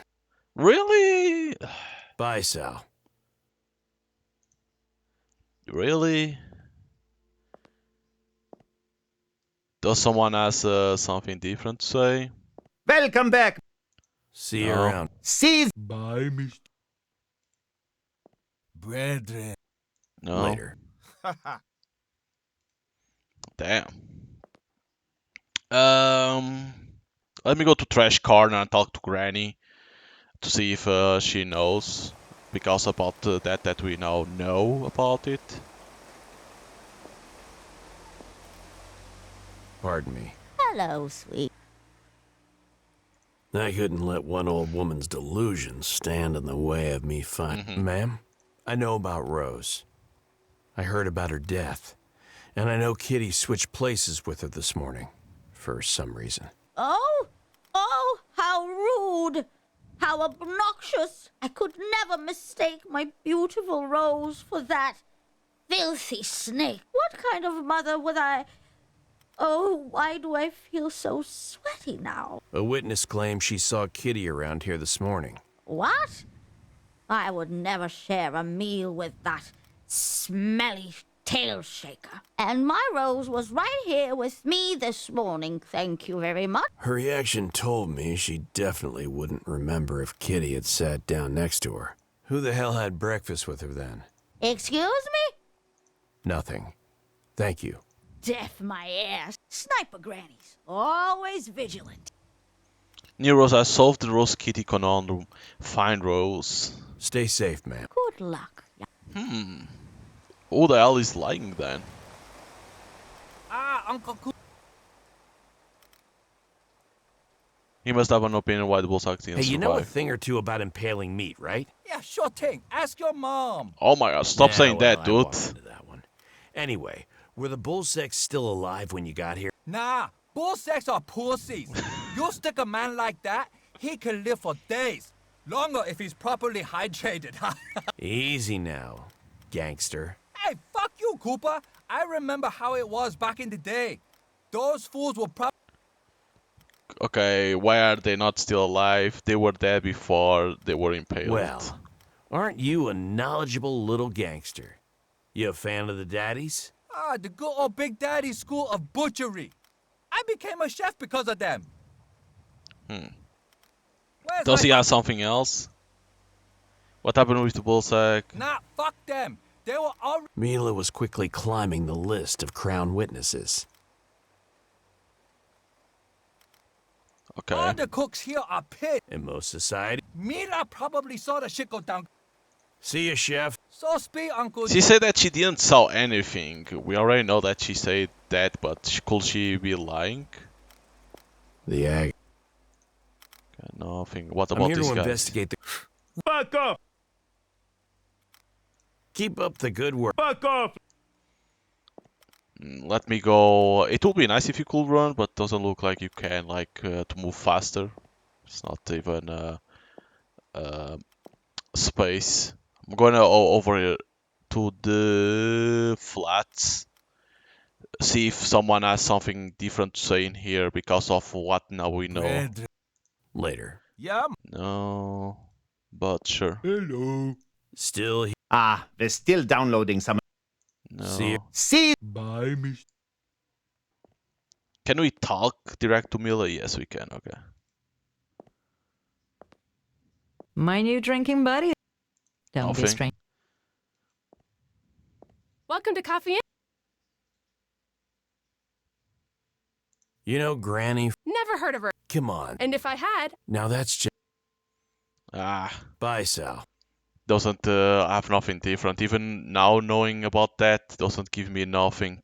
Really? Bye, Sal. Really? Does someone have something different to say? Welcome back. See you No. around. See. Bye, Mr. Brethren. No. Later. Damn. Let me go to Trash Corner and talk to Granny to see if she knows, because about that we now know about it. Pardon me. Hello, sweet. I couldn't let one old woman's delusions stand in the way of me Ma'am, I know about Rose. I heard about her death. And I know Kitty switched places with her this morning. For some reason. Oh, how rude! How obnoxious! I could never mistake my beautiful Rose for that filthy snake. What kind of mother would I... Oh, why do I feel so sweaty now? A witness claims she saw Kitty around here this morning. What? I would never share a meal with that smelly tail shaker. And my Rose was right here with me this morning, thank you very much. Her reaction told me she definitely wouldn't remember if Kitty had sat down next to her. Who the hell had breakfast with her then? Excuse me? Nothing. Thank you. Deaf my ass. Sniper grannies, always vigilant. New Rose, I solved the Rose Kitty conundrum. Find Rose. Stay safe, ma'am. Good luck. Who the hell is lying then? Uncle Cool. He must have an opinion why the bull succeeded Hey, and you know a survived. thing or two about impaling meat, right? Yeah, sure thing. Ask your mom. Oh my god, stop Nah, saying well, that, I dude. won't into that one. Anyway, were the bullsecks still alive when you got here? Nah, bullsecks are pussies. You stick a man like that, he can live for days. Longer if he's properly hydrated. Easy now, gangster. Hey, fuck you, Cooper. I remember how it was back in the day. Those fools were probably... Okay, why are they not still alive? They were dead before they were impaled. Well, aren't you a knowledgeable little gangster? You a fan of the daddies? the good old Big Daddy School of Butchery. I became a chef because of them. Where's Does my he have something else? What happened with the bullsack? Nah, fuck them. They were all... Mila was quickly climbing the list of Crown witnesses. Okay. All the cooks here are pissed. In most society. Mila probably saw the shit go down. See ya, chef. So speak, Uncle. She said that she didn't saw anything. We already know that she said that, but could she be lying? The egg. Okay, nothing. What I'm about here this to guy? investigate the... Fuck off! Keep up the good work. Fuck off! Let me go. It would be nice if you could run, but doesn't look like you can, like, to move faster. It's not even space. I'm going over here to the flats. See if someone has something different to say in here because of what now we know. Later. Yeah. No, but sure. Hello. Still here. Ah, they're still downloading some. No. See you. See. Bye, Miss. Can we talk direct to Mila? Yes, we can. Okay. My new drinking buddy. Don't be Nothing. strange. Welcome to Coffee Inn. You know, Granny. Never heard of her. Come on. And if I had, Now that's just... Ah, Bye, Sal. doesn't have nothing different. Even now knowing about that doesn't give me nothing.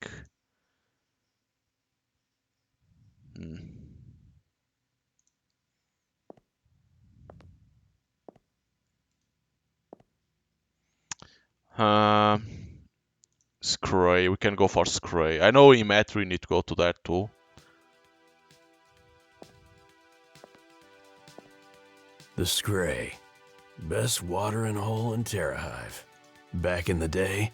Scray. We can go for Scray. I know in Met we need to go to that too. The Scray. Best watering hole in Terra Hive. Back in the day,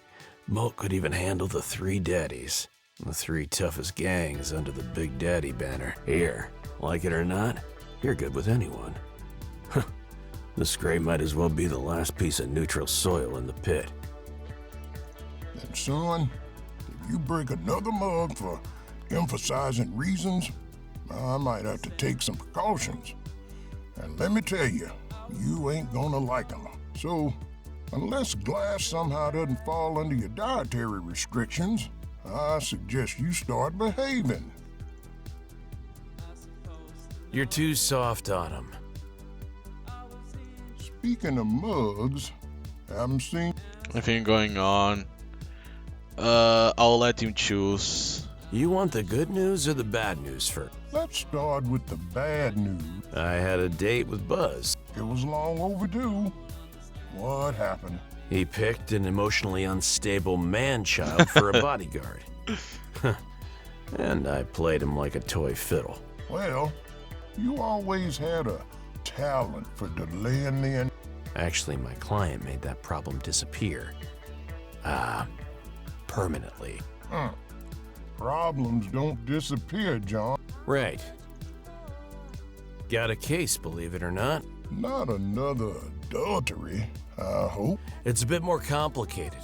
Moat could even handle the three daddies. The three toughest gangs under the Big Daddy banner. Here, like it or not, you're good with anyone. The Scray might as well be the last piece of neutral soil in the pit. And son, if you break another mug for emphasizing reasons, I might have to take some precautions. And let me tell you, you ain't gonna like them. So, unless glass somehow doesn't fall under your dietary restrictions, I suggest you start behaving. You're too soft on him. Speaking of mugs, haven't seen... Anything going on? I'll let him choose. You want the good news or the bad news first? Let's start with the bad news. I had a date with Buzz. It was long overdue. What happened? He picked an emotionally unstable man-child for a bodyguard. And I played him like a toy fiddle. Well, you always had a talent for delaying the end. Actually, my client made that problem disappear. Permanently. Problems don't disappear, John. Right. Got a case, believe it or not. Not another adultery, I hope. It's a bit more complicated.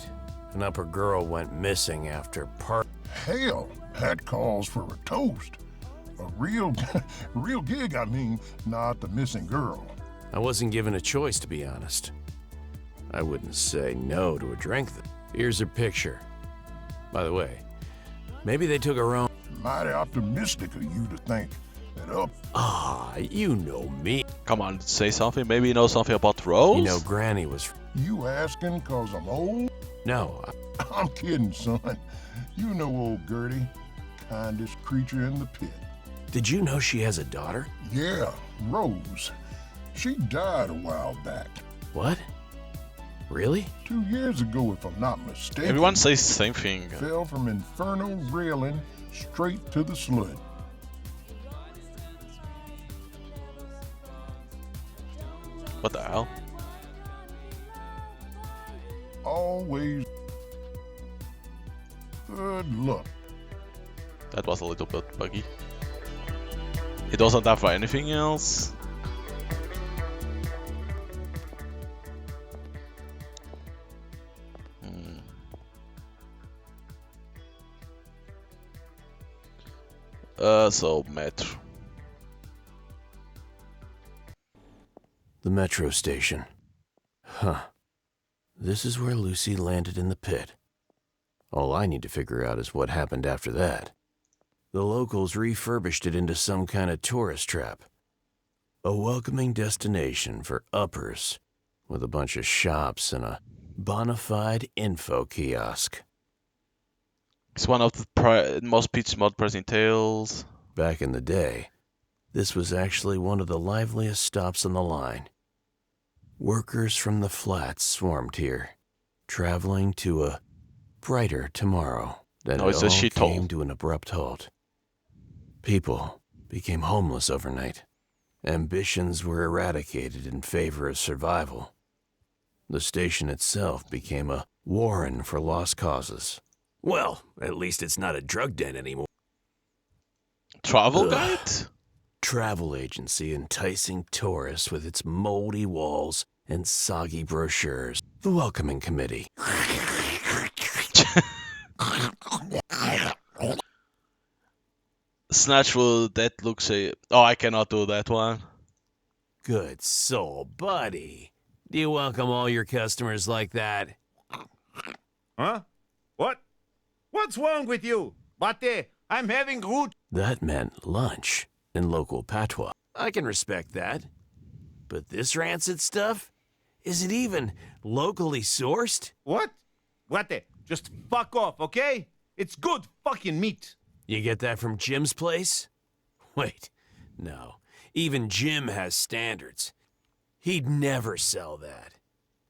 An upper girl went missing after Hell, that calls for a toast. A real gig, I mean, not the missing girl. I wasn't given a choice, to be honest. I wouldn't say no to a drink. Here's her picture. By the way, maybe they took her own. Mighty optimistic of you to think that up. Ah, you know me. Come on, say something. Maybe you know something about Rose? You know, Granny was. You asking cause I'm old? No. I'm kidding, son. You know old Gertie. Kindest creature in the pit. Did you know she has a daughter? Yeah, Rose. She died a while back. What? Really? 2 years ago, if I'm not mistaken. Everyone says the same thing. Fell from inferno railing straight to the slud. What the hell? Always good luck. That was a little bit buggy. It doesn't have anything else. So metro. The metro station. Huh. This is where Lucy landed in the pit. All I need to figure out is what happened after that. The locals refurbished it into some kind of tourist trap. A welcoming destination for uppers, with a bunch of shops and a bona fide info kiosk. It's one of the most peach mod pressing tales. Back in the day, this was actually one of the liveliest stops on the line. Workers from the flats swarmed here, traveling to a brighter tomorrow. Then it all came to an abrupt halt. People became homeless overnight. Ambitions were eradicated in favor of survival. The station itself became a warren for lost causes. Well, at least it's not a drug den anymore. Travel guide? Travel agency enticing tourists with its moldy walls and soggy brochures. The welcoming committee. Snatchful, that looks a... Oh, I cannot do that one. Good soul, buddy. Do you welcome all your customers like that? Huh? What? What's wrong with you? Bate, I'm having root. That meant lunch in local patois. I can respect that. But this rancid stuff? Is it even locally sourced? What? Bate, just fuck off, okay? It's good fucking meat. You get that from Jim's place? Wait, no. Even Jim has standards. He'd never sell that.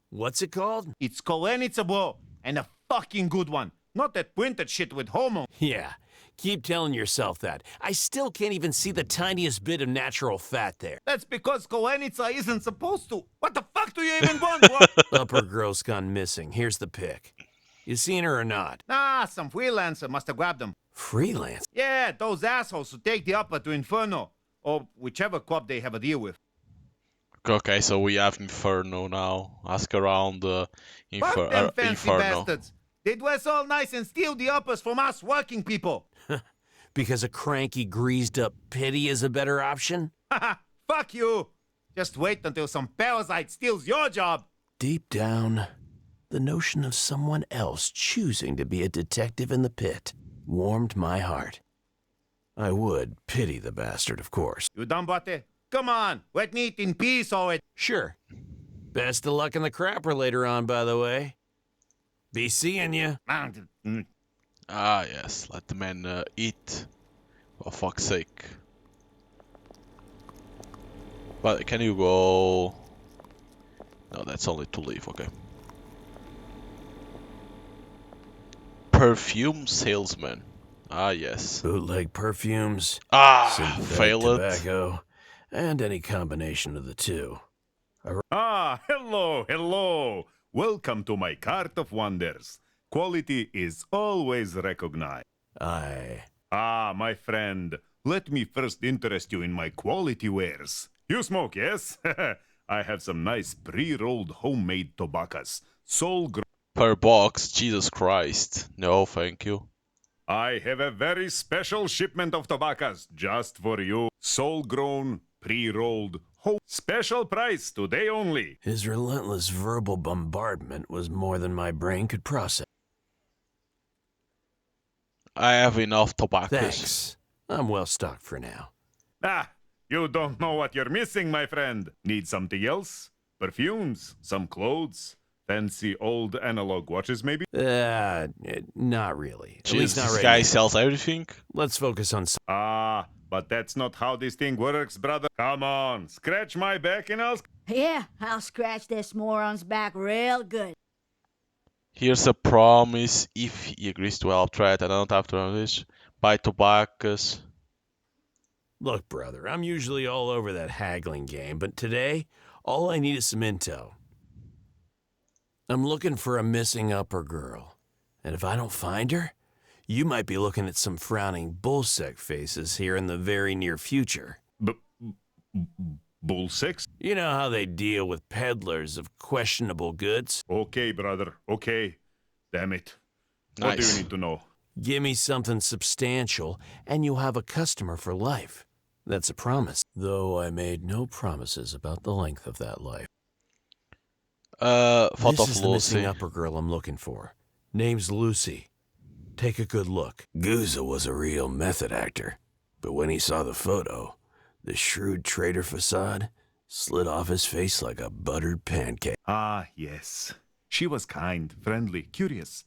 What's it called? It's kolenica, bro. And a fucking good one. Not that printed shit with homo. Yeah, keep telling yourself that. I still can't even see the tiniest bit of natural fat there. That's because kolenica isn't supposed to. What the fuck do you even want, bro? Upper girl's gone missing. Here's the pic. You seen her or not? Nah, some freelancer must have grabbed them. Freelance? Yeah, those assholes who take the upper to Inferno. Or whichever club they have a deal with. Okay, so we have Inferno now. Ask around Fuck them fancy Inferno. bastards. They dress all nice and steal the uppers from us working people. Because a cranky, greased-up pity is a better option? Fuck you. Just wait until some parasite steals your job. Deep down, the notion of someone else choosing to be a detective in the pit warmed my heart. I would pity the bastard, of course. You done, Bate? Come on, let me eat in peace already. Sure. Best of luck in the crapper later on, by the way. Be seeing you. Ah, yes. Let the man eat. For fuck's sake. But can you go... No, that's only to leave. Okay. Perfume salesman. Ah, yes. Bootleg perfumes. Ah, fail it. Tobacco, and any combination of the two. Ah, hello, hello. Welcome to my cart of wonders. Quality is always recognized. Ah, my friend, let me first interest you in my quality wares. You smoke, yes? I have some nice pre-rolled homemade tobaccos. Per box, Jesus Christ. No, thank you. I have a very special shipment of tobaccos just for you. Soul-grown, pre-rolled, special price today only. His relentless verbal bombardment was more than my brain could process. I have enough tobaccos. Thanks. I'm well stocked for now. Ah, you don't know what you're missing, my friend. Need something else? Perfumes, some clothes, fancy old analog watches, maybe? Not really. At Jeez, least not this right guy now. sells everything? Let's focus on... Ah, but that's not how this thing works, brother. Come on, scratch my back and I'll... Yeah, I'll scratch this moron's back real good. Here's a promise if he agrees to help trade. I don't have to this. Buy tobaccos. Look, brother, I'm usually all over that haggling game, but today, all I need is some intel. I'm looking for a missing upper girl, and if I don't find her, you might be looking at some frowning bullsec faces here in the very near future. Bullsecks? You know how they deal with peddlers of questionable goods? Okay, brother, okay. Damn it. What do you need to know? Give me something substantial, and you'll have a customer for life. That's a promise, though I made no promises about the length of that life. Thought This of is the Lucy. missing upper girl I'm looking for. Name's Lucy. Take a good look. Gouza was a real method actor, but when he saw the photo, the shrewd trader facade slid off his face like a buttered pancake. Ah, yes. She was kind, friendly, curious.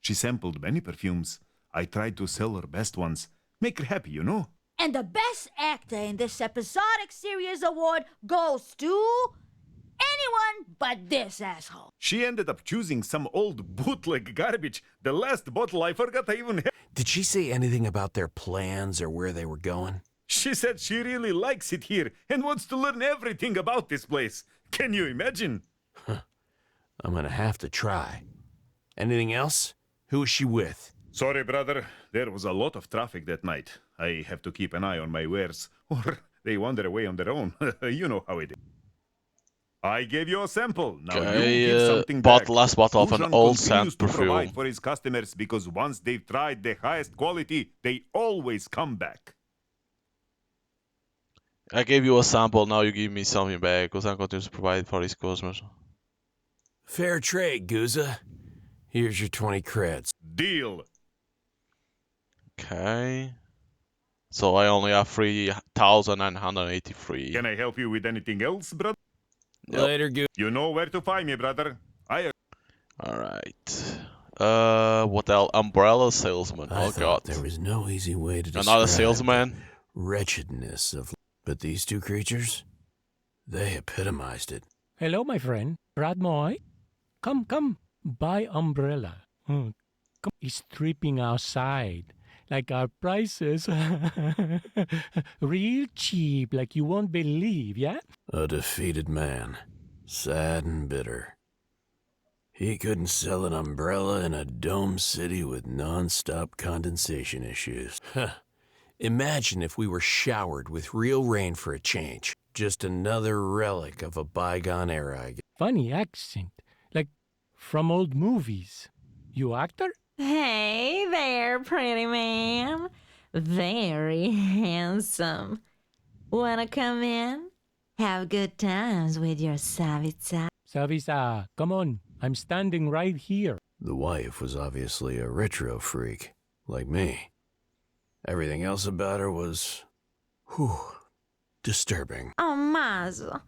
She sampled many perfumes. I tried to sell her best ones. Make her happy, you know? And the best actor in this episodic series award goes to anyone but this asshole. She ended up choosing some old bootleg garbage. The last bottle I forgot I even had. Did she say anything about their plans or where they were going? She said she really likes it here and wants to learn everything about this place. Can you imagine? I'm gonna have to try. Anything else? Who is she with? Sorry, brother. There was a lot of traffic that night. I have to keep an eye on my wares, or they wander away on their own. You know how it is. I gave you a sample. Now you give something back. Last bottle of an Bouchon old continues scent to provide perfume. for his customers because once they've tried the highest quality, they always come back. I gave you a sample, now you give me something back, because I'm going to provide for his customers. Fair trade, Gouza. Here's your 20 creds. Deal. Okay. So I only have 3,983. Can I help you with anything else, brother? Yep. Later, Gouza. You know where to find me, brother. Alright. What else? Umbrella salesman. I Oh thought god. there was no easy way to describe Another salesman? the wretchedness of... But these two creatures, they epitomized it. Hello, my friend. Brad Moy. Come. Buy umbrella. Come. It's tripping outside. Like our prices. Real cheap, like you won't believe, yeah? A defeated man, sad and bitter. He couldn't sell an umbrella in a dome city with non-stop condensation issues. Imagine if we were showered with real rain for a change. Just another relic of a bygone era, I guess. Funny accent. Like from old movies. You actor? Hey there, pretty man. Very handsome. Wanna come in? Have good times with your Savitsa. Savisa, come on. I'm standing right here. The wife was obviously a retro freak, like me. Everything else about her was, disturbing. Oh, Mazel.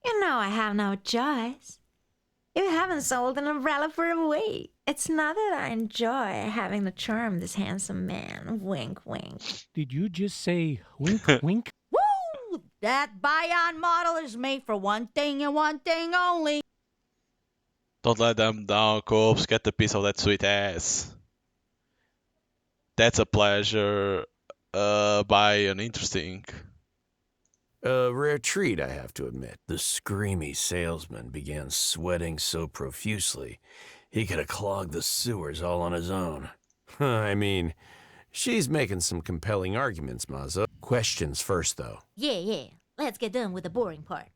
You know I have no choice. You haven't sold an umbrella for a week. It's not that I enjoy having to charm this handsome man. Wink, wink. Did you just say wink, wink? Woo! That Bion model is made for one thing and one thing only. Don't let them down, Coops. Get a piece of that sweet ass. That's a pleasure. By an interesting. A rare treat, I have to admit. The screamy salesman began sweating so profusely, He could have clogged the sewers all on his own. I mean, she's making some compelling arguments, Mazza. Questions first, though. Yeah. Let's get done with the boring part.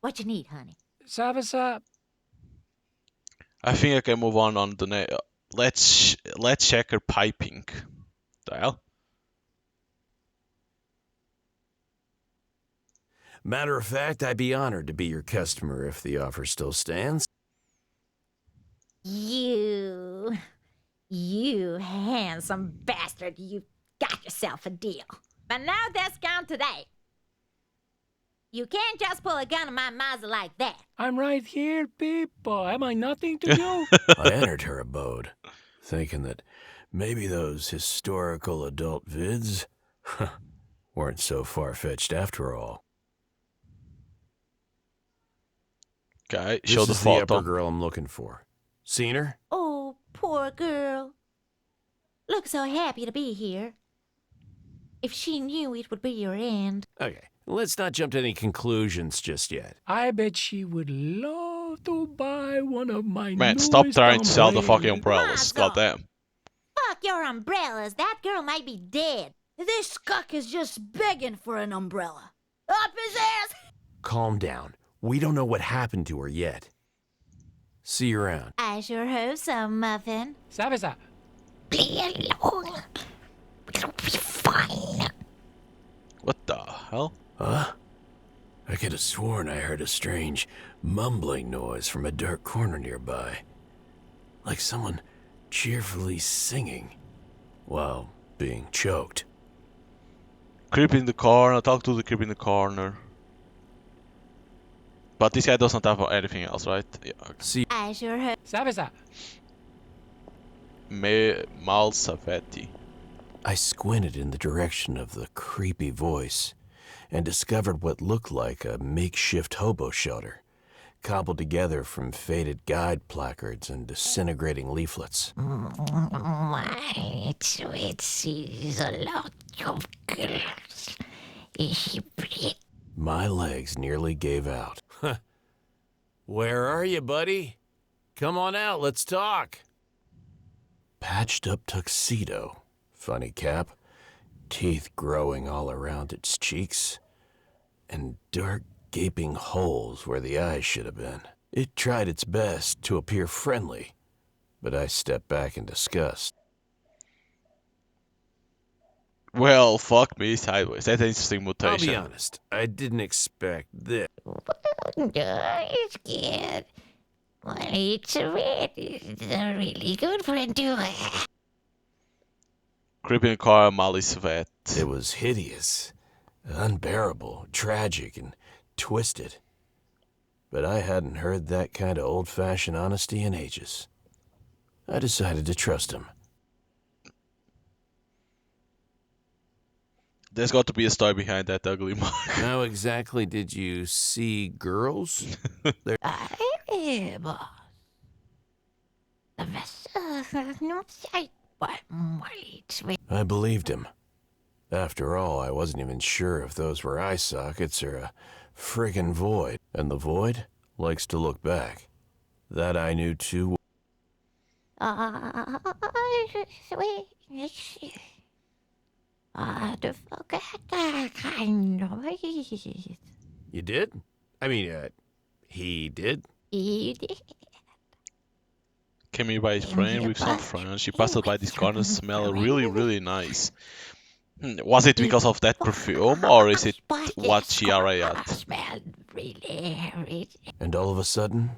What you need, honey? Savasa, I think I can move on the let's check her piping. The hell? Matter of fact, I'd be honored to be your customer if the offer still stands. You handsome bastard, you got yourself a deal. But now that's gone today. You can't just pull a gun on my Mazda like that. I'm right here, people. Am I nothing to you? I entered her abode, thinking that maybe those historical adult vids weren't so far-fetched after all. Okay, This show the is the photo. upper girl I'm looking for. Seen her? Oh, poor girl. Looks so happy to be here. If she knew it would be your end. Okay, let's not jump to any conclusions just yet. I bet she would love to buy one of my Man, stop newest trying to sell the fucking umbrellas. umbrellas. Goddamn. Fuck your umbrellas. That girl might be dead. This scuck is just begging for an umbrella. Up his ass! Calm down. We don't know what happened to her yet. See you around. I sure hope so, Muffin. Savasa. Be alone. It'll be fine. What the hell? Huh? I could have sworn I heard a strange mumbling noise from a dark corner nearby. Like someone cheerfully singing while being choked. Creep in the corner. Talk to the creep in the corner. But this guy doesn't have anything else, right? Yeah. Okay. See, I sure hope. Savasa. Mal Safetti. I squinted in the direction of the creepy voice and discovered what looked like a makeshift hobo shelter, cobbled together from faded guide placards and disintegrating leaflets. My sweet sees a lot of girls. Is she pretty? My legs nearly gave out. Where are you, buddy? Come on out, let's talk. Patched up tuxedo, funny cap, teeth growing all around its cheeks, and dark gaping holes where the eyes should have been. It tried its best to appear friendly, but I stepped back in disgust. Well, fuck me sideways. That's an interesting I'll mutation. be honest, I didn't expect this. It's good. Well, it's a really good friend too. Creep in the corner. Mal Safetti. It was hideous, unbearable, tragic, and twisted. But I hadn't heard that kind of old-fashioned honesty in ages. I decided to trust him. There's got to be a story behind that ugly mug. How exactly did you see girls? I believed him. After all, I wasn't even sure if those were eye sockets or a friggin' void. And the void likes to look back. That I knew too. To forget that kind of noise. You did? I mean, he did? He did. Came here by his friend with some friends. She passed by this corner, smell really, really nice. Was it because of that perfume, or is it what she already had? Smelled really. And all of a sudden,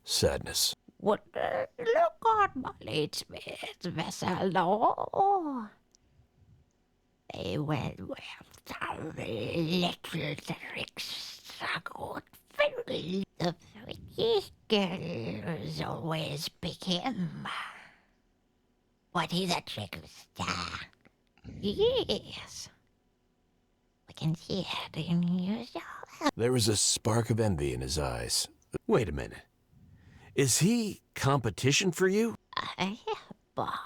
sadness. What? Look on my leads, vessel. Oh. They went well down little tricks. Good very. The prettiest girls always pick him. But he's a trick star. Yes. We can see it in his eyes. There was a spark of envy in his eyes. Wait a minute. Is he competition for you? Boss.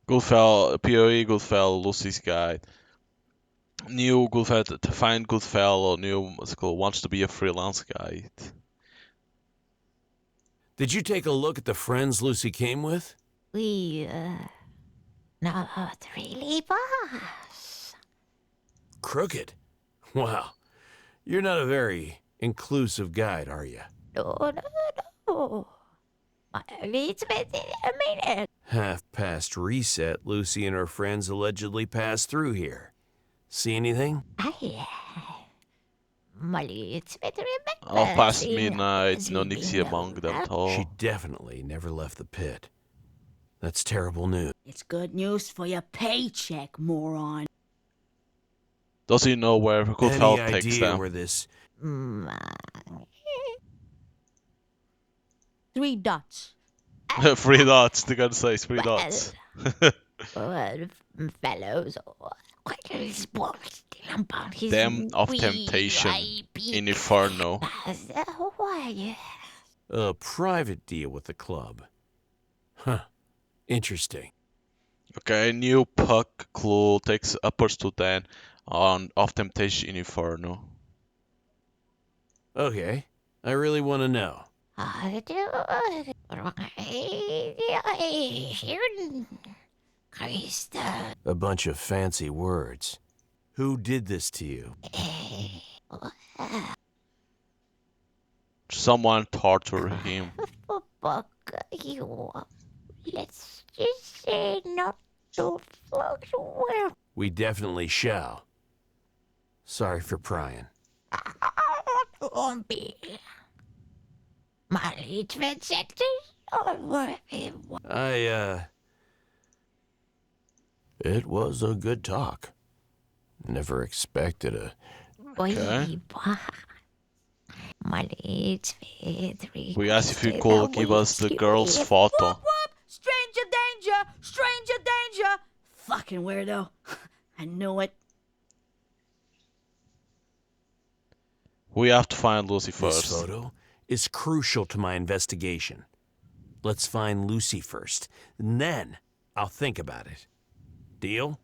Goodfellow, POE, Goodfellow, Lucy's Guide. New Goodfellow, to find Goodfellow, new what's it called, wants to be a freelance guide. Did you take a look at the friends Lucy came with? Not really, boss. Crooked? Wow. You're not a very inclusive guide, are you? No. It's been a minute. Half past reset, Lucy and her friends allegedly passed through here. See anything? Past midnight, no Nixie among them at all. She definitely never left the pit. That's terrible news. It's good news for your paycheck, moron. Does he know where good health Any takes idea them? where this... 3 dots. 3 dots, the gun says 3 dots. Fellows, Dam of Temptation in Inferno. A private deal with the club. Huh. Interesting. Okay, new puck clue takes uppers to 10 on of Temptation in Inferno. Okay, I really want to know. A bunch of fancy words. Who did this to you? Someone tortured him. Let's just say not to fuck well. We definitely shall. Sorry for prying. It was a good talk. Never expected a... Okay. We asked if you could give us the girl's photo. Whoop, whoop! Stranger danger! Stranger danger! Fucking weirdo. I knew it. We have to find Lucy This first. photo is crucial to my investigation. Let's find Lucy first, and then I'll think about it. Deal?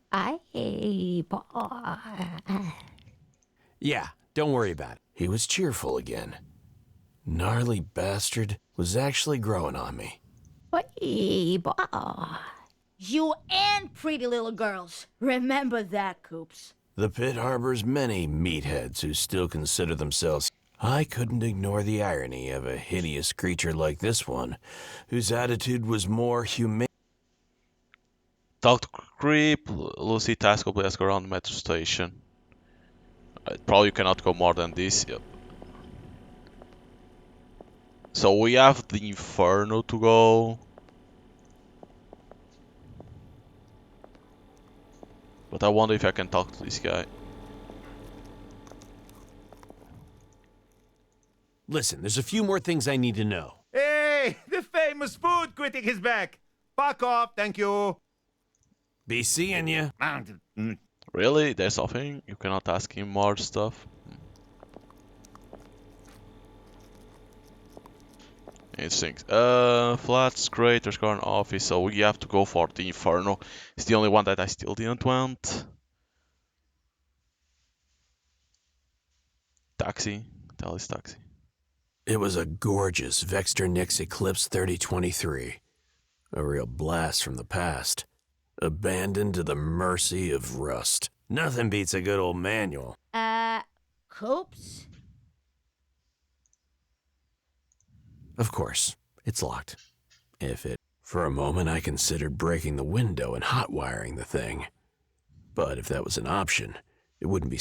Yeah, don't worry about it. He was cheerful again. Gnarly bastard was actually growing on me. You and pretty little girls. Remember that, Coops. The pit harbors many meatheads who still consider themselves... I couldn't ignore the irony of a hideous creature like this one, whose attitude was more humane. Talk to Creep, Lucy task will ask around the metro station. Probably cannot go more than this. Yep. So we have the Inferno to go. But I wonder if I can talk to this guy. Listen, there's a few more things I need to know. Hey, the famous food critic is back. Fuck off, thank you. Be seeing ya. Really? There's something? You cannot ask him more stuff? Interesting. Flats, craters, garden office, so we have to go for the Inferno. It's the only one that I still didn't want. Taxi. Tell us taxi. It was a gorgeous Vexter Nix Eclipse 3023. A real blast from the past. Abandoned to the mercy of rust. Nothing beats a good old manual. Coops? Of course, it's locked. For a moment, I considered breaking the window and hot-wiring the thing. But if that was an option, it wouldn't be...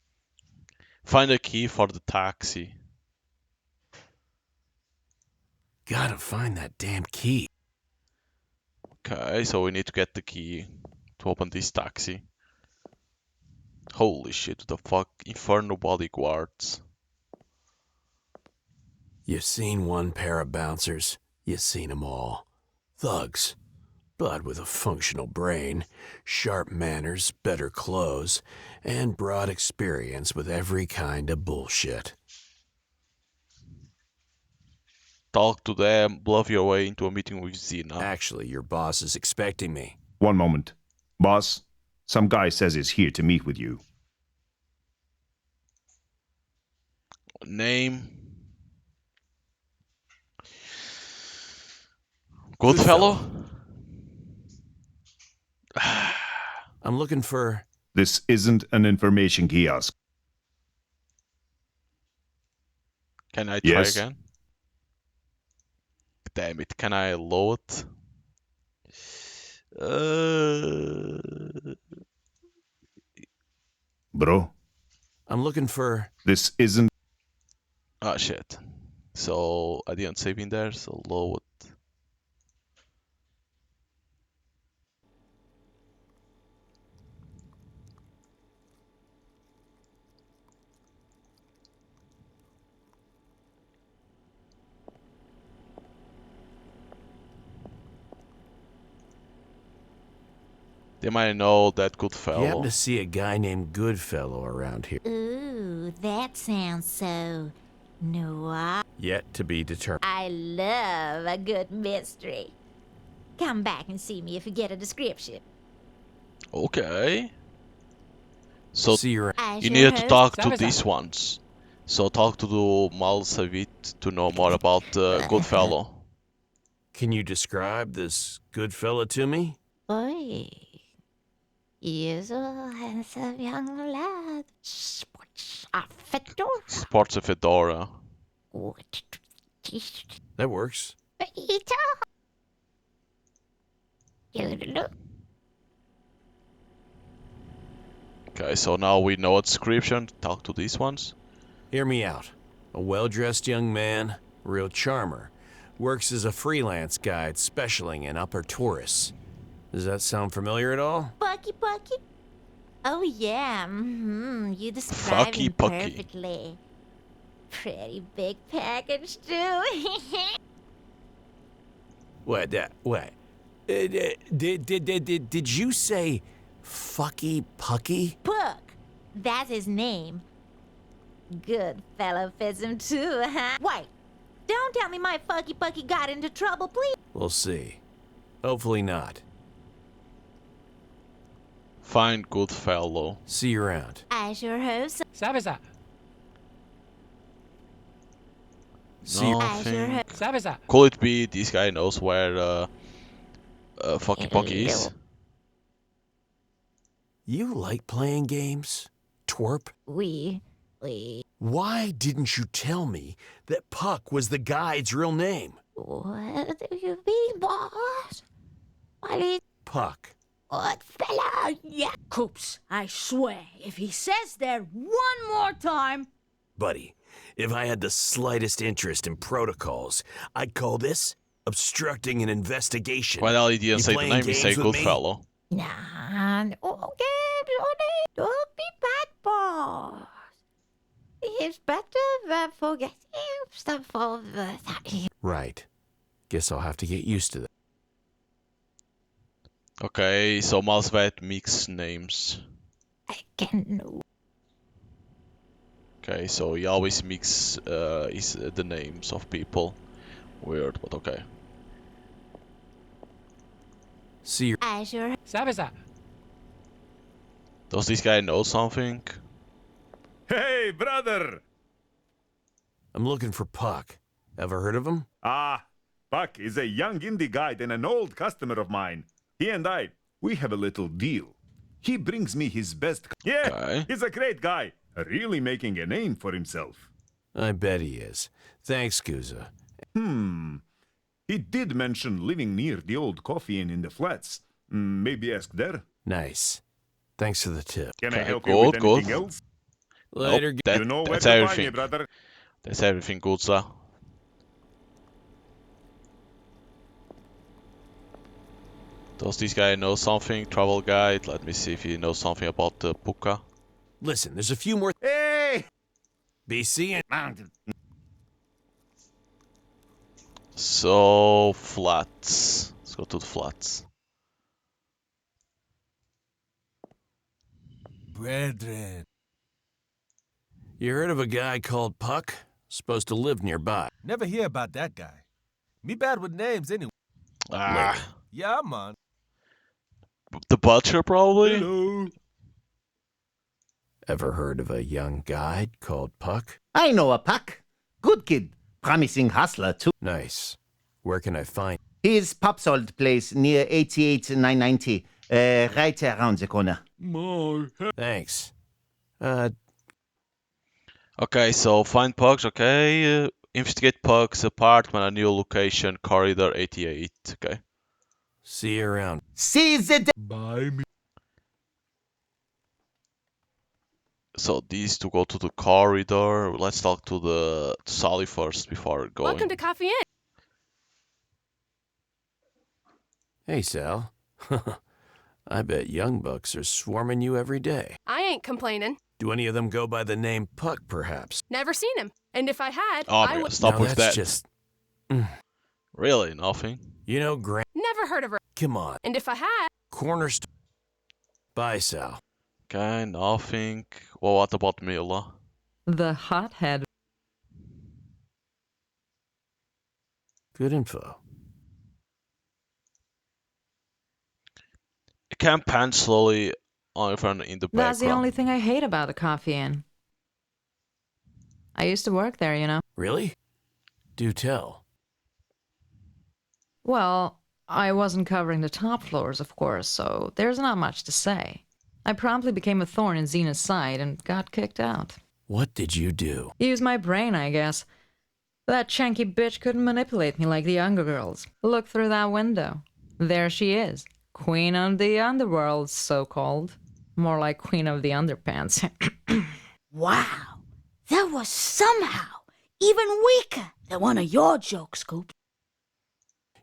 Find a key for the taxi. Gotta find that damn key. Okay, so we need to get the key to open this taxi. Holy shit, the fuck? Inferno bodyguards. You've seen one pair of bouncers, you've seen them all. Thugs, but with a functional brain, sharp manners, better clothes, and broad experience with every kind of bullshit. Talk to them, bluff your way into a meeting with Xena. Actually, your boss is expecting me. One moment. Boss, some guy says he's here to meet with you. Name. Goodfellow? I'm looking for... This isn't an information kiosk. Can I try Yes. again? Damn it, can I load? Bro, I'm looking for... this isn't... Oh shit. So I didn't save in there, so load. They might know that You happen Goodfellow. to see a guy named Goodfellow around here? Ooh, that sounds so noir. Yet to be determined. I love a good mystery. Come back and see me if you get a description. Okay. So See you I you sure needed to hope talk so. to these ones. So talk to the Malsavit to know more about Goodfellow. Can you describe this Goodfellow to me? Boy, he is a handsome young lad. Sports a fedora. Sports a fedora. That works. Okay, so now we know a description. Talk to these ones. Hear me out. A well-dressed young man, real charmer. Works as a freelance guide specialing in upper tourists. Does that sound familiar at all? Bucky. Oh yeah, you described Fucky him Pucky. perfectly. Pretty big package too. What? Did you say Fucky Pucky? Puck, that's his name. Good fellow fits him too, huh? Wait, don't tell me my Fucky Pucky got into trouble, please. We'll see. Hopefully not. Find Goodfellow. See you around. I sure hope so. Sabe sa? See you. I sure hope. Sabe sa? Could it be this guy knows where Fucky Pucky is? You like playing games? Twerp? We. Why didn't you tell me that Puck was the guide's real name? What do you mean, boss? What is Puck. good fella? Yeah. Coops, I swear, if he says that one more time. Buddy, if I had the slightest interest in protocols, I'd call this obstructing an investigation. Why the hell he didn't You say the playing name? He games said with me? Goodfellow. Nah, okay, Johnny. Don't be bad, boss. It's better than forgetting stuff of that. Right. Guess I'll have to get used to that. Okay, so Malsvet mix names. I can know. Okay, so he always mix the names of people. Weird, but okay. See you. I sure. Sabe sa? Does this guy know something? Hey, brother! I'm looking for Puck. Ever heard of him? Ah, Buck is a young indie guide and an old customer of mine. He and I, we have a little deal. He brings me his best... Yeah, Okay. he's a great guy. Really making a name for himself. I bet he is. Thanks, Guza. He did mention living near the old coffee inn in the flats. Maybe ask there. Nice. Thanks for the tip. Can I Okay, help you with good, anything good. else? Later. Nope, that, You know where that's to find me, everything. brother. That's everything, Gulza. Does this guy know something? Travel guide. Let me see if he knows something about the Puka. Listen, there's a few more. Hey! Be seeing. So, flats. Let's go to the flats. Brethren. You heard of a guy called Puck? Supposed to live nearby. Never hear about that guy. Me bad with names anyway. Ah, Yeah, man. the butcher probably? Hello. Ever heard of a young guide called Puck? I know a Puck. Good kid. Promising hustler, too. Nice. Where can I find? His Pop's old place near 88 990, right around the corner. Thanks. Okay, so find Pugs, okay. Investigate Pugs apartment, a new location, corridor 88, okay. See you around. See the... Bye, me. So these to go to the corridor. Let's talk to the Sally first before going. Welcome to Coffee Inn. Hey, Sal. I bet young bucks are swarming you every day. I ain't complaining. Do any of them go by the name Puck, perhaps? Never seen him. And if I had, Oh I my god, would. stop Now with that's that. just... Really, nothing? You know, Grant... Never heard of her. Come on. And if I had, Cornerstone... Bye, Sal. Okay, nothing. Well, what about Mila? The hothead. Good info. You can pan slowly on in front in the background. That's the only thing I hate about the Coffee Inn. I used to work there, you know. Really? Do tell. Well, I wasn't covering the top floors, of course, so there's not much to say. I promptly became a thorn in Xena's side and got kicked out. What did you do? Use my brain, I guess. That chunky bitch couldn't manipulate me like the younger girls. Look through that window. There she is. Queen of the underworld, so-called. More like queen of the underpants. Wow, that was somehow even weaker than one of your jokes, Coop.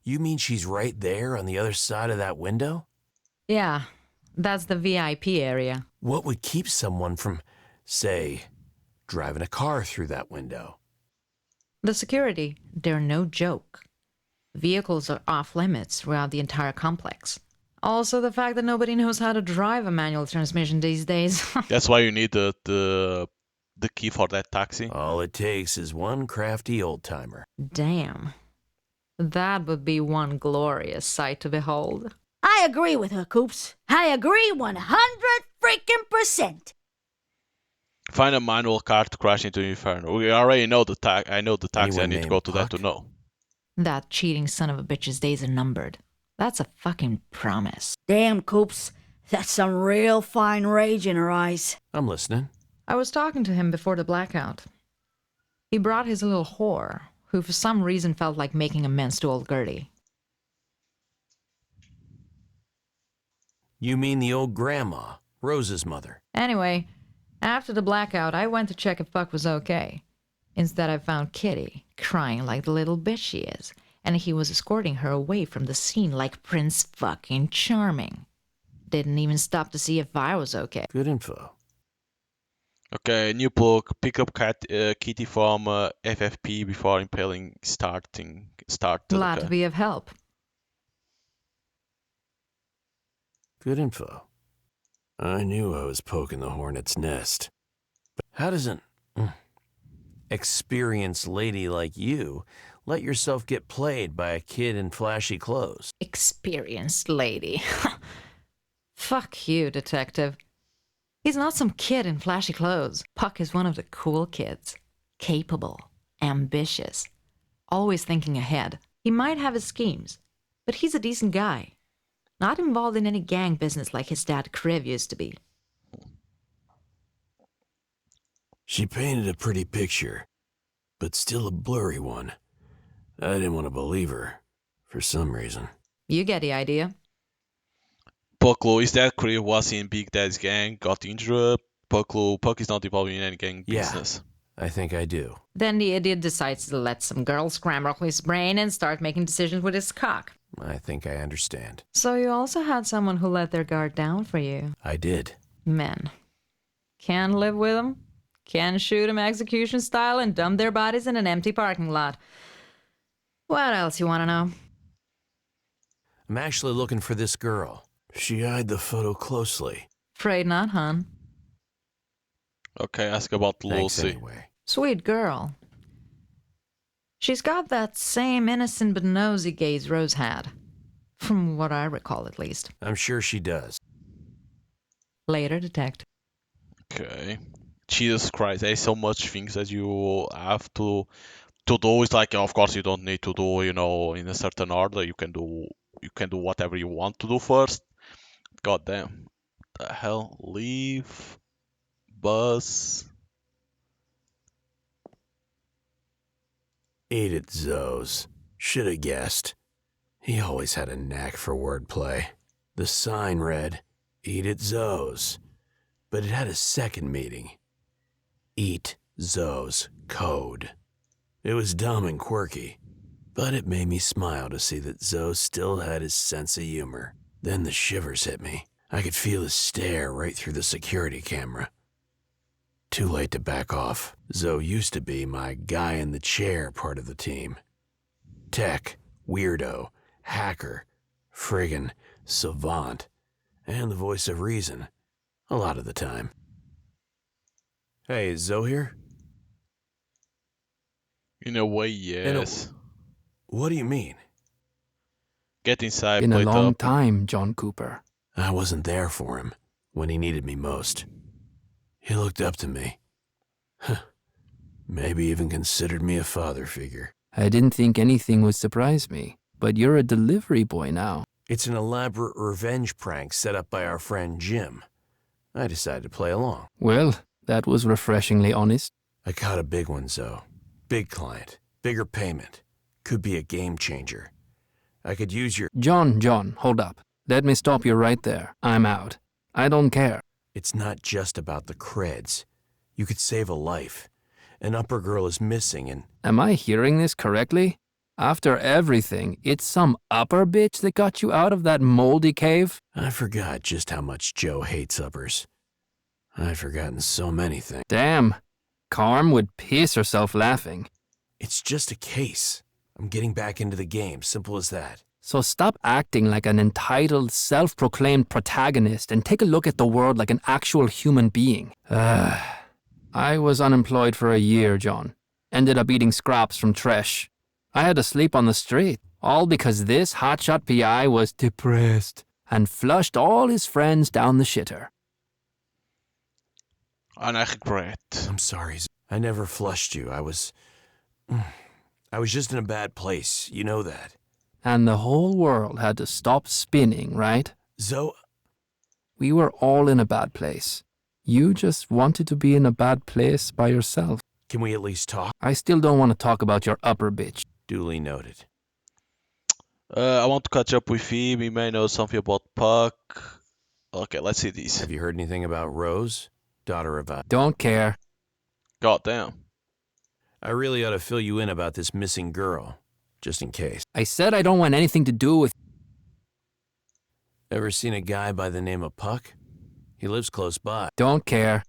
You mean she's right there on the other side of that window? Yeah, that's the VIP area. What would keep someone from, say, driving a car through that window? The security, they're no joke. Vehicles are off limits throughout the entire complex. Also, the fact that nobody knows how to drive a manual transmission these days. That's why you need the key for that taxi. All it takes is one crafty old-timer. Damn. That would be one glorious sight to behold. I agree with her, Coops. I agree 100%. Find a manual car to crash into Inferno. We already know the I know the taxi. Anyone I need to named go to that Puck? to know. That cheating son of a bitch's days are numbered. That's a fucking promise. Damn, Coops. That's some real fine rage in her eyes. I'm listening. I was talking to him before the blackout. He brought his little whore, who for some reason felt like making amends to old Gertie. You mean the old grandma, Rose's mother? Anyway, after the blackout, I went to check if Buck was okay. Instead, I found Kitty, crying like the little bitch she is, and he was escorting her away from the scene like Prince fucking Charming. Didn't even stop to see if I was okay. Good info. Okay, new book. Pick up Kitty from FFP before impaling started. Glad Okay. to be of help. Good info. I knew I was poking the hornet's nest. But how does an experienced lady like you let yourself get played by a kid in flashy clothes? Experienced lady. Fuck you, detective. He's not some kid in flashy clothes. Puck is one of the cool kids. Capable, ambitious, always thinking ahead. He might have his schemes, but he's a decent guy. Not involved in any gang business like his dad Kriv used to be. She painted a pretty picture, but still a blurry one. I didn't want to believe her, for some reason. You get the idea. Pucklo, is that Kriv was in Big Dad's gang, got injured? Puck is not involved in any gang business. I think I do. Then the idiot decides to let some girl scramble his brain and start making decisions with his cock. I think I understand. So you also had someone who let their guard down for you. I did. Men. Can live with them, can shoot them execution style and dump their bodies in an empty parking lot. What else you want to know? I'm actually looking for this girl. She eyed the photo closely. Afraid not, hon. Okay, ask about Thanks Lucy. anyway. Sweet girl. She's got that same innocent but nosy gaze Rose had. From what I recall, at least. I'm sure she does. Later, detective. Okay. Jesus Christ, there's so much things that you have to to do is like, of course, you don't need to do, in a certain order. You can do whatever you want to do first. God damn. The hell? Leave. Buzz. Eat it, Zos. Shoulda guessed. He always had a knack for wordplay. The sign read, Eat it, Zos. But it had a second meaning. Eat Zos code. It was dumb and quirky, but it made me smile to see that Zos still had his sense of humor. Then the shivers hit me. I could feel his stare right through the security camera. Too late to back off. Zoe used to be my guy in the chair part of the team. Tech, weirdo, hacker, friggin' savant, and the voice of reason, a lot of the time. Hey, is Zoe here? In a way, yes. What do you mean? Get inside, Been a plate long up. time, John Cooper. I wasn't there for him when he needed me most. He looked up to me. Maybe even considered me a father figure. I didn't think anything would surprise me, but you're a delivery boy now. It's an elaborate revenge prank set up by our friend Jim. I decided to play along. Well, that was refreshingly honest. I caught a big one, Zoe. Big client. Bigger payment. Could be a game changer. I could use your... John, hold up. Let me stop you right there. I'm out. I don't care. It's not just about the creds. You could save a life. An upper girl is missing and... Am I hearing this correctly? After everything, it's some upper bitch that got you out of that moldy cave? I forgot just how much Joe hates uppers. I've forgotten so many things. Damn. Carm would piss herself laughing. It's just a case. I'm getting back into the game, simple as that. So stop acting like an entitled, self-proclaimed protagonist and take a look at the world like an actual human being. I was unemployed for a year, John. Ended up eating scraps from trash. I had to sleep on the street, all because this hotshot PI was depressed and flushed all his friends down the shitter. And I regret. I'm sorry. I never flushed you. I was just in a bad place. You know that. And the whole world had to stop spinning, right? Zoe... We were all in a bad place. You just wanted to be in a bad place by yourself. Can we at least talk? I still don't want to talk about your upper bitch. Duly noted. I want to catch up with him. He may know something about Puck. Okay, let's see these. Have you heard anything about Rose? Daughter of Don't care. God damn. I really ought to fill you in about this missing girl, just in case. I said I don't want anything to do with... Ever seen a guy by the name of Puck? He lives close by. Don't care.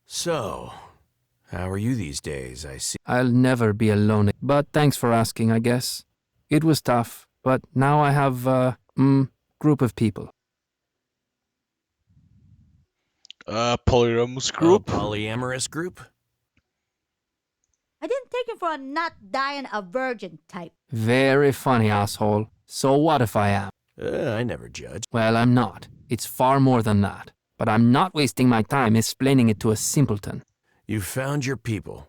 So, how are you these days, I see? I'll never be alone. But thanks for asking, I guess. It was tough, but now I have a group of people. Polyamorous group? Polyamorous group? I didn't take him for a not dying a virgin type. Very funny, asshole. So what if I am? I never judge. Well, I'm not. It's far more than that. But I'm not wasting my time explaining it to a simpleton. You've found your people.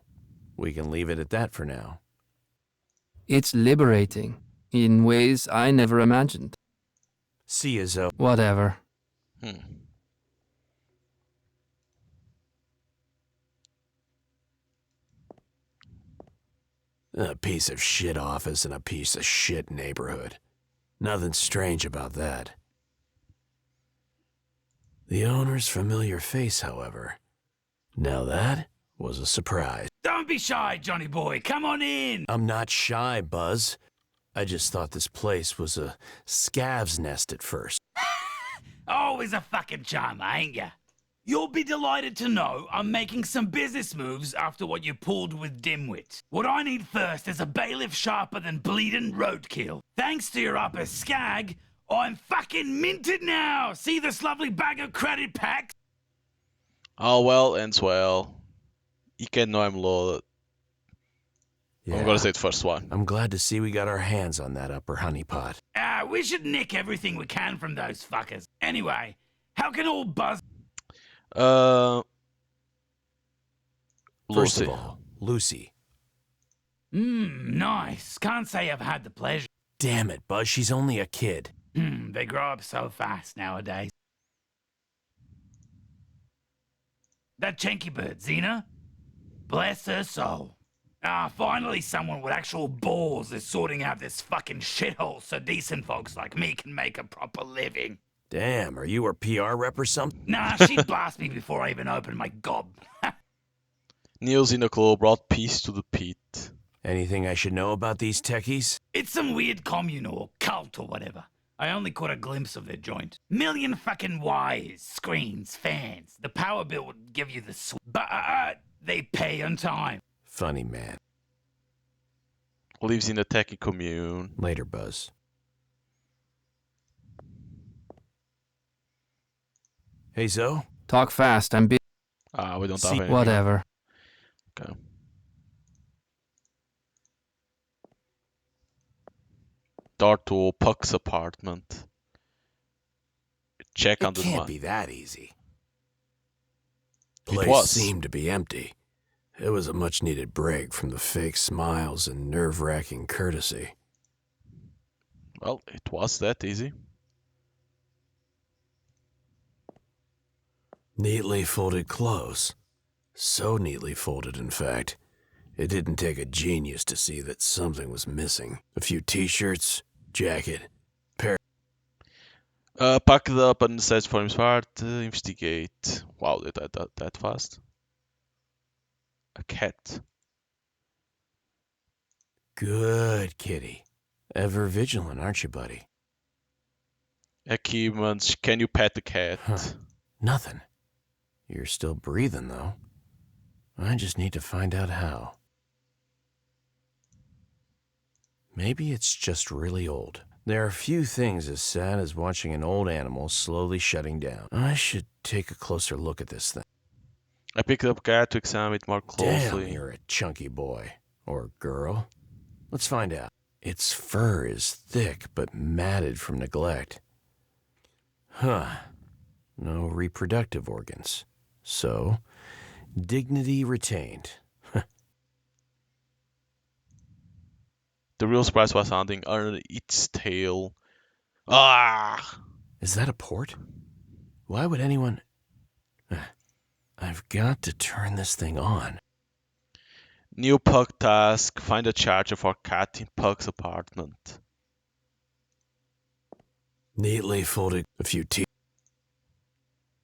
We can leave it at that for now. It's liberating, in ways I never imagined. See you, Zoe. Whatever. A piece of shit office and a piece of shit neighborhood. Nothing strange about that. The owner's familiar face, however. Now that was a surprise. Don't be shy, Johnny boy. Come on in. I'm not shy, Buzz. I just thought this place was a scav's nest at first. Always a fucking charmer, ain't ya? You'll be delighted to know I'm making some business moves after what you pulled with Dimwit. What I need first is a bailiff sharper than bleeding roadkill. Thanks to your upper skag, I'm fucking minted now! See this lovely bag of credit packs? All well ends well. You can know I'm loaded. Yeah. I'm gonna say the first one. I'm glad to see we got our hands on that upper honeypot. We should nick everything we can from those fuckers. Anyway, how can all Buzz... First Lucy. of all, Lucy. Nice. Can't say I've had the pleasure. Damn it, Buzz, she's only a kid. They grow up so fast nowadays. That Chenky bird, Xena? Bless her soul. Finally someone with actual balls is sorting out this fucking shithole so decent folks like me can make a proper living. Damn, are you her PR rep or something? Nah, she'd blast me before I even opened my gob. Niels in the club brought peace to the pit. Anything I should know about these techies? It's some weird commune or cult or whatever. I only caught a glimpse of their joint. Million fucking wires, screens, fans. The power bill would give you the but they pay on time. Funny man. Lives in a techie commune. Later, Buzz. Hey, Zoe? Talk fast, I'm busy. We don't have anything. Whatever. Okay. Door to Puck's apartment. Check on the It can't one. be that easy. It Place was. seemed to be empty. It was a much-needed break from the fake smiles and nerve-wracking courtesy. Well, it was that easy. Neatly folded clothes. So neatly folded, in fact. It didn't take a genius to see that something was missing. A few t-shirts, jacket, pair... Pack it up and search for his part. Investigate. Wow, did I that fast? A cat. Good kitty. Ever vigilant, aren't you, buddy? Achievements. Can you pet the cat? Nothing. You're still breathing, though. I just need to find out how. Maybe it's just really old. There are few things as sad as watching an old animal slowly shutting down. I should take a closer look at this thing. I picked up a cat to examine it more closely. Damn, you're a chunky boy. Or girl. Let's find out. Its fur is thick but matted from neglect. Huh. No reproductive organs. So, dignity retained. The real surprise was something under its tail. Ah! Is that a port? Why would anyone... I've got to turn this thing on. New Puck task. Find a charger for cat in Puck's apartment. Neatly folded a few teeth.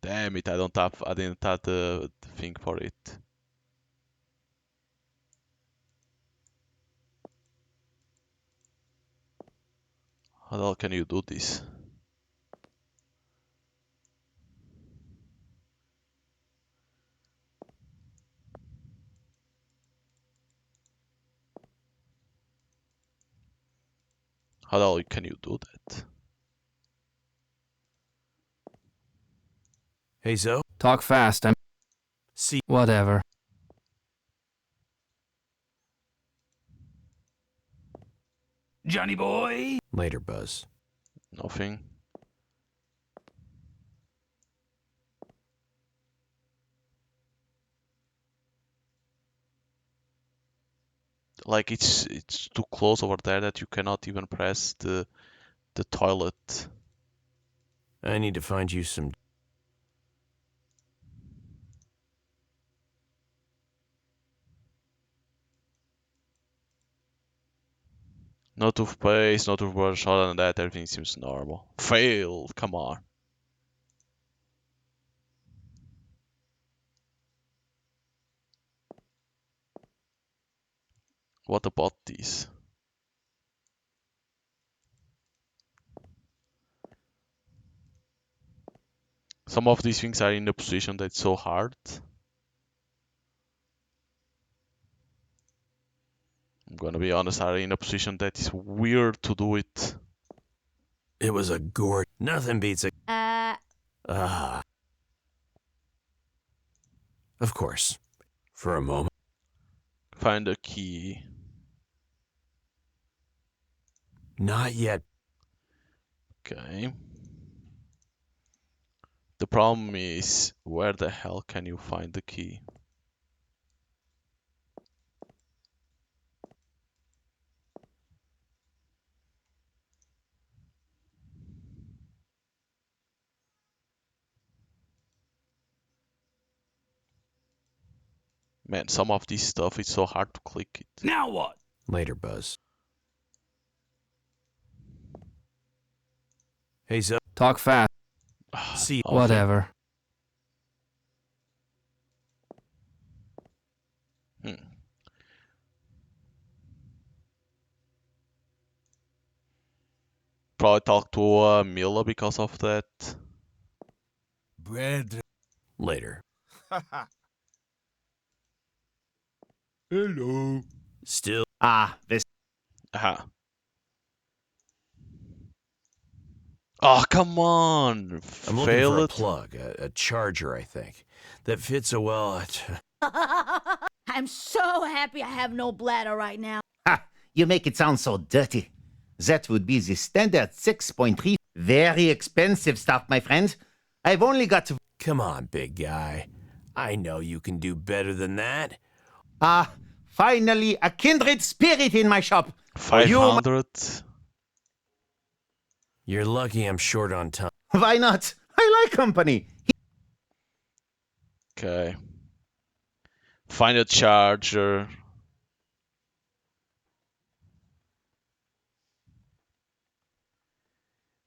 Damn it, I didn't have the thing for it. How the hell can you do this? How the hell can you do that? Hey, Zoe? Talk fast, I'm... See... Whatever. Johnny boy? Later, Buzz. Nothing. Like it's too close over there that you cannot even press the toilet. I need to find you some... No toothpaste, no toothbrush, other than that, everything seems normal. Failed, come on. What about this? Some of these things are in a position that's so hard. I'm gonna be honest, are in a position that is weird to do it. It was a gore. Nothing beats a... Ah. Of course. For a moment. Find a key. Not yet. Okay. The problem is, where the hell can you find the key? Man, some of this stuff is so hard to click it. Now what? Later, Buzz. Hey, Zoe. Talk fast. See, Whatever. Probably talk to Mila because of that. Bread. later. Hello. Still. This. Aha. Oh, come on. I'm looking Fail for a it. plug, a charger, I think, that fits so well at... I'm so happy I have no bladder right now. Ha! You make it sound so dirty. That would be the standard 6.3. Very expensive stuff, my friend. I've only got to... Come on, big guy. I know you can do better than that. Finally, a kindred spirit in my shop. 500. You're lucky I'm short on time. Why not? I like company. Okay. Find a charger.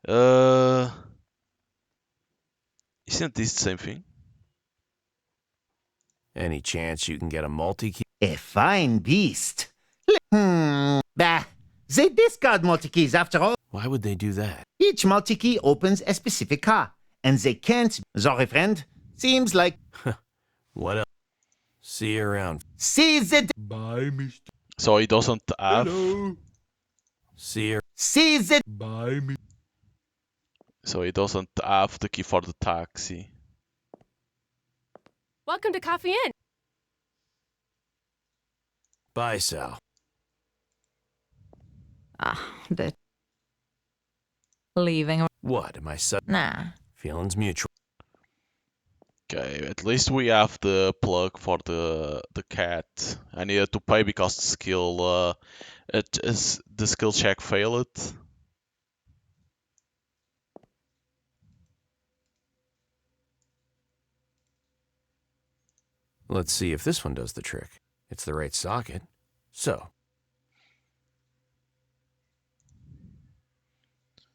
Isn't this the same thing? Any chance you can get a multi-key? A fine beast. Bah, they discard multi-keys after all. Why would they do that? Each multi-key opens a specific car, and they can't... Sorry, friend. Seems like... What else? See you around. See the... Bye, Mr. So he doesn't have... Hello. See you... See the... Bye, Mr. So he doesn't have the key for the taxi. Welcome to Coffee Inn. Bye, Sal. The leaving. What, am I Nah. Feelings mutual. Okay, at least we have the plug for the cat. I needed to pay because the skill the skill check failed. Let's see if this one does the trick. It's the right socket. So.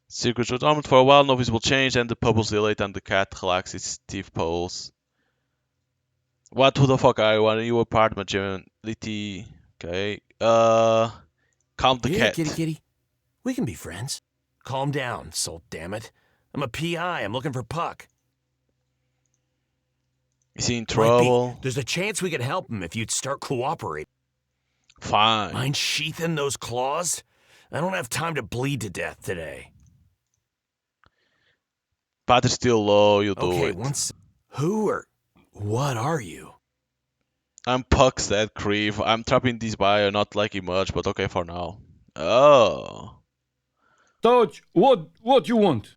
Secret dormant for a while, no visible change, and the bubbles dilate and the cat relaxes its teeth pulls. What the fuck are you? A new apartment, Gemini? Okay. Count the cat. Kitty. We can be friends. Calm down, soul damn it. I'm a PI. I'm looking for Puck. Is he in trouble? There's a chance we could help him if you'd start cooperating. Fine. Mind sheathing those claws? I don't have time to bleed to death today. Battery's still low, you do Okay, it. Who or what are you? I'm Puck's dead creep. I'm trapping this bio, not liking much, but okay for now. Oh. Touch, what you want?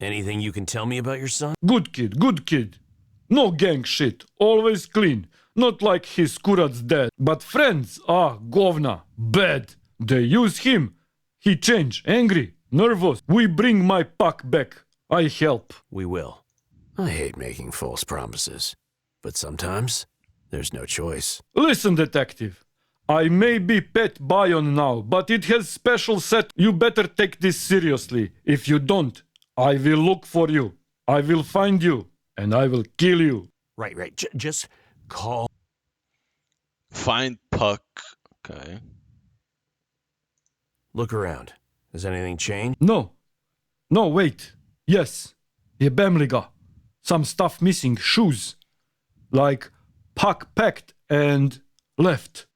Anything you can tell me about your son? Good kid. No gang shit, always clean. Not like his kurat's dad. But friends, govna, bad. They use him. He change, angry, nervous. We bring my Puck back. I help. We will. I hate making false promises. But sometimes, there's no choice. Listen, detective. I may be pet Bion now, but it has special set. You better take this seriously. If you don't, I will look for you. I will find you. And I will kill you. Right. Just call. Find Puck. Okay. Look around. Has anything changed? No, wait. Yes. Jebemliga. Some stuff missing. Shoes. Like Puck packed and left.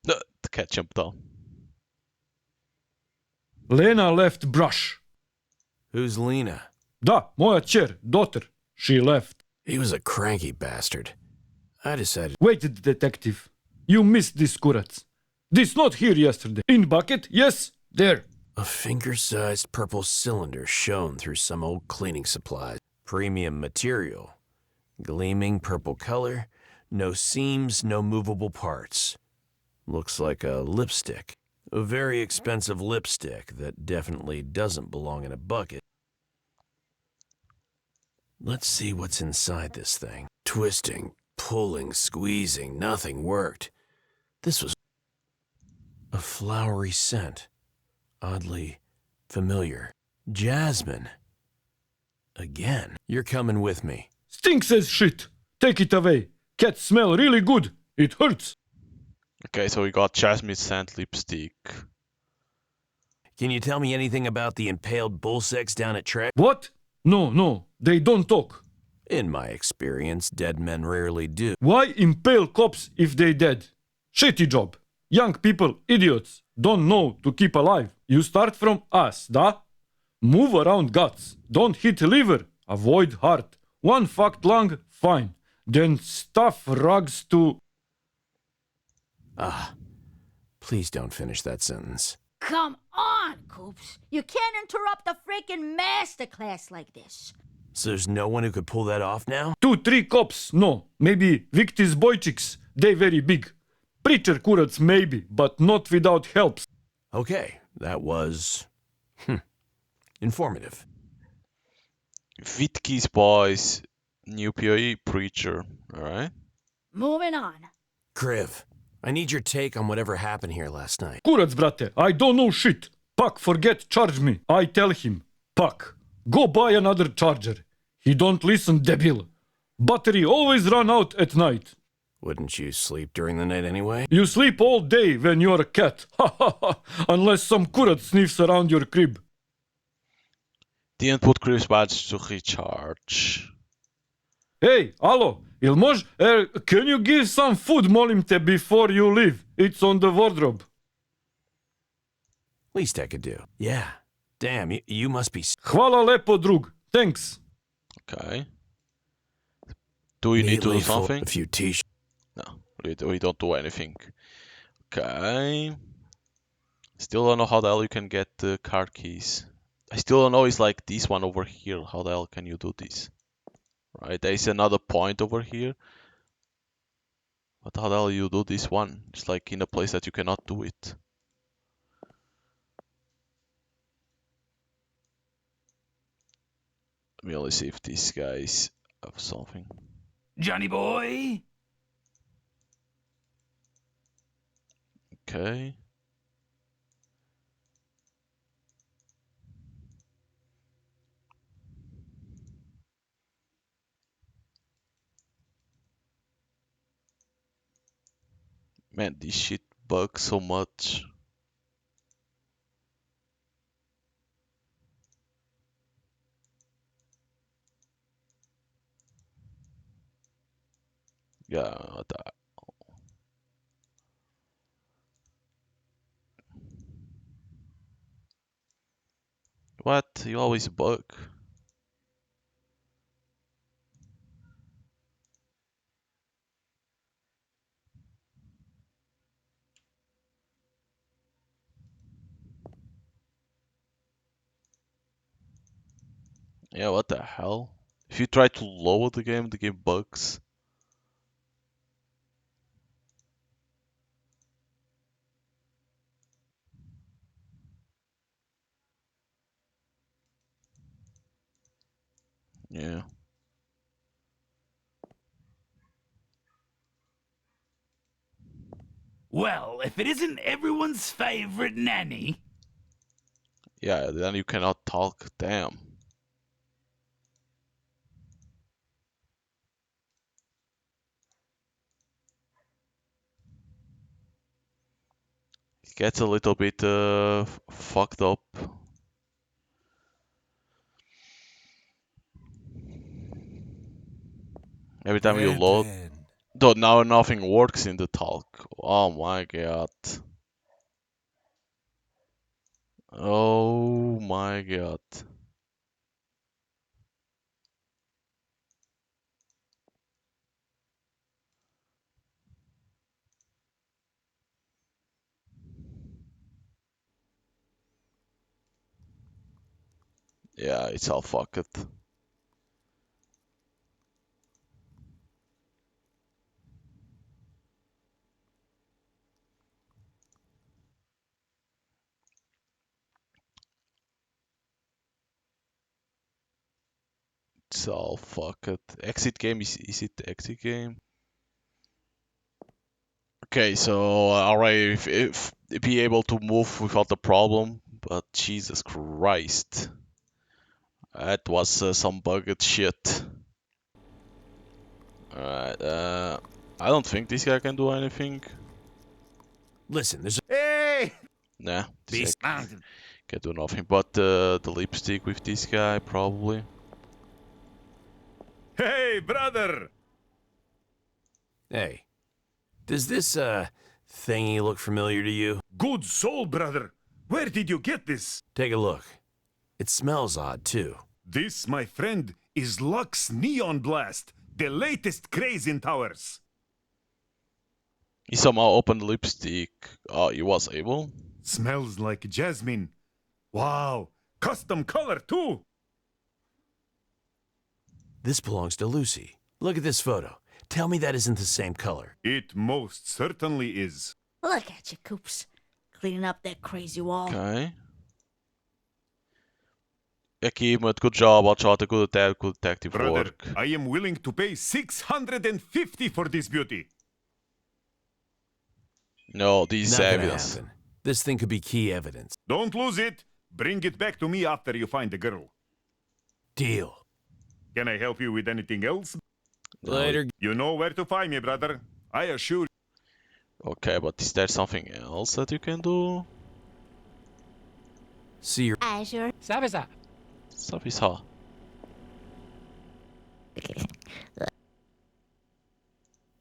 The cat jumped down. Lena left brush. Who's Lena? Da, moja čer, daughter. She left. He was a cranky bastard. I decided... Wait, detective. You missed this kurats. This not here yesterday. In bucket? Yes, there. A finger-sized purple cylinder shone through some old cleaning supplies. Premium material. Gleaming purple color. No seams, no movable parts. Looks like a lipstick. A very expensive lipstick that definitely doesn't belong in a bucket. Let's see what's inside this thing. Twisting, pulling, squeezing, nothing worked. This was a flowery scent. Oddly familiar. Jasmine. Again. You're coming with me. Stinks as shit. Take it away. Cats smell really good. It hurts. Okay, so we got jasmine scent lipstick. Can you tell me anything about the impaled bull sex down at Trek? What? No, they don't talk. In my experience, dead men rarely do. Why impale cops if they dead? Shitty job. Young people, idiots, don't know to keep alive. You start from us, da? Move around guts. Don't hit liver. Avoid heart. One fucked lung, fine. Then stuff rugs to... Please don't finish that sentence. Come on, Coops. You can't interrupt a freaking masterclass like this. So there's no one who could pull that off now? 2-3 cops, no. Maybe Victis Boychiks. They very big. Preacher curats maybe, but not without helps. Okay, that was... informative. Vitki's boys, new PoE preacher. Alright. Moving on. Kriv, I need your take on whatever happened here last night. Kurats, brate, I don't know shit. Puck, forget charge me. I tell him, Puck, go buy another charger. He don't listen, debil. Battery always run out at night. Wouldn't you sleep during the night anyway? You sleep all day when you're a cat. Ha ha ha. Unless some kurat sniffs around your crib. Didn't put Kriv's badge to recharge. Hey, allo, Ilmoj, can you give some food, molimte, before you leave? It's on the wardrobe. Least I could do. Yeah. Damn, you must be... Hvala lepo, drug. Thanks. Okay. Do we need to do something? A few t-shirts. No, we don't do anything. Okay. Still don't know how the hell you can get the car keys. I still don't know, it's like this one over here. How the hell can you do this? Right, there is another point over here. But how the hell you do this one? It's like in a place that you cannot do it. Let me only see if these guys have something. Johnny boy? Okay. Man, this shit bugs so much. Yeah, that. What? You always bug. Yeah, what the hell? If you try to load the game bugs. Yeah. Well, if it isn't everyone's favorite nanny. Yeah, then you cannot talk. Damn. It gets a little bit fucked up. Every time you load, though now nothing works in the talk. Oh my god. Oh my god. Yeah, it's all fucked. So fuck it. Exit game, is it the exit game? Okay, so alright, if be able to move without a problem, but Jesus Christ. That was some bugged shit. Alright, I don't think this guy can do anything. Listen, there's Hey! Nah, this Beast guy Mountain. can do nothing. But the lipstick with this guy, probably. Hey, brother! Hey, does this, thingy look familiar to you? Good soul, brother! Where did you get this? Take a look. It smells odd, too. This, my friend, is Lux Neon Blast, the latest craze in towers. He somehow opened the lipstick. Oh, he was able. Smells like jasmine. Wow, custom color too. This belongs to Lucy. Look at this photo. Tell me that isn't the same color. It most certainly is. Look at you, Coops. Cleaning up that crazy wall. Okay. Achievement, good job, watch out, good detective Brother, work. I am willing to pay 650 for this beauty. No, this is Not gonna evidence. happen. This thing could be key evidence. Don't lose it. Bring it back to me after you find the girl. Deal. Can I help you with anything else? Later. You know where to find me, brother. I assure you. Okay, but is there something else that you can do? See your Azure. Sabisa. Sabisa.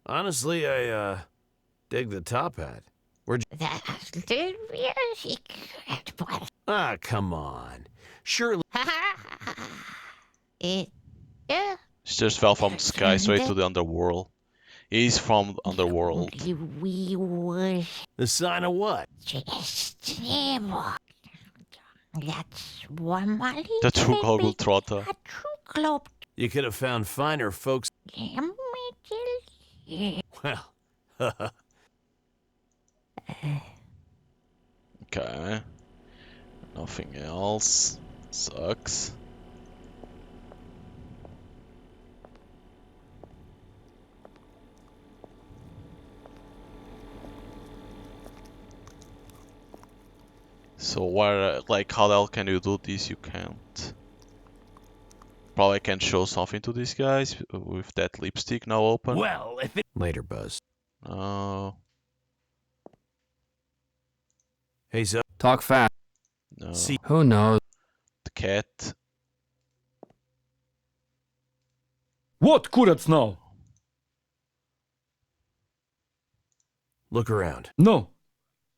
Honestly, I, dig the top hat. Where'd you... Ah, come on. Surely... It. She just fell from the sky straight to the underworld. He's from underworld. We were The sign of what? just That's one money. The true Google Trotter. Globe. You could have found finer folks. Well, Okay. Nothing else. Sucks. So where, like, how the hell can you do this? You can't. Probably can show something to these guys with that lipstick now open. Well, if it. later, Buzz. Oh. Hey, so... Talk fast. No. See... Who knows? The cat. What kurats now? Look around. No.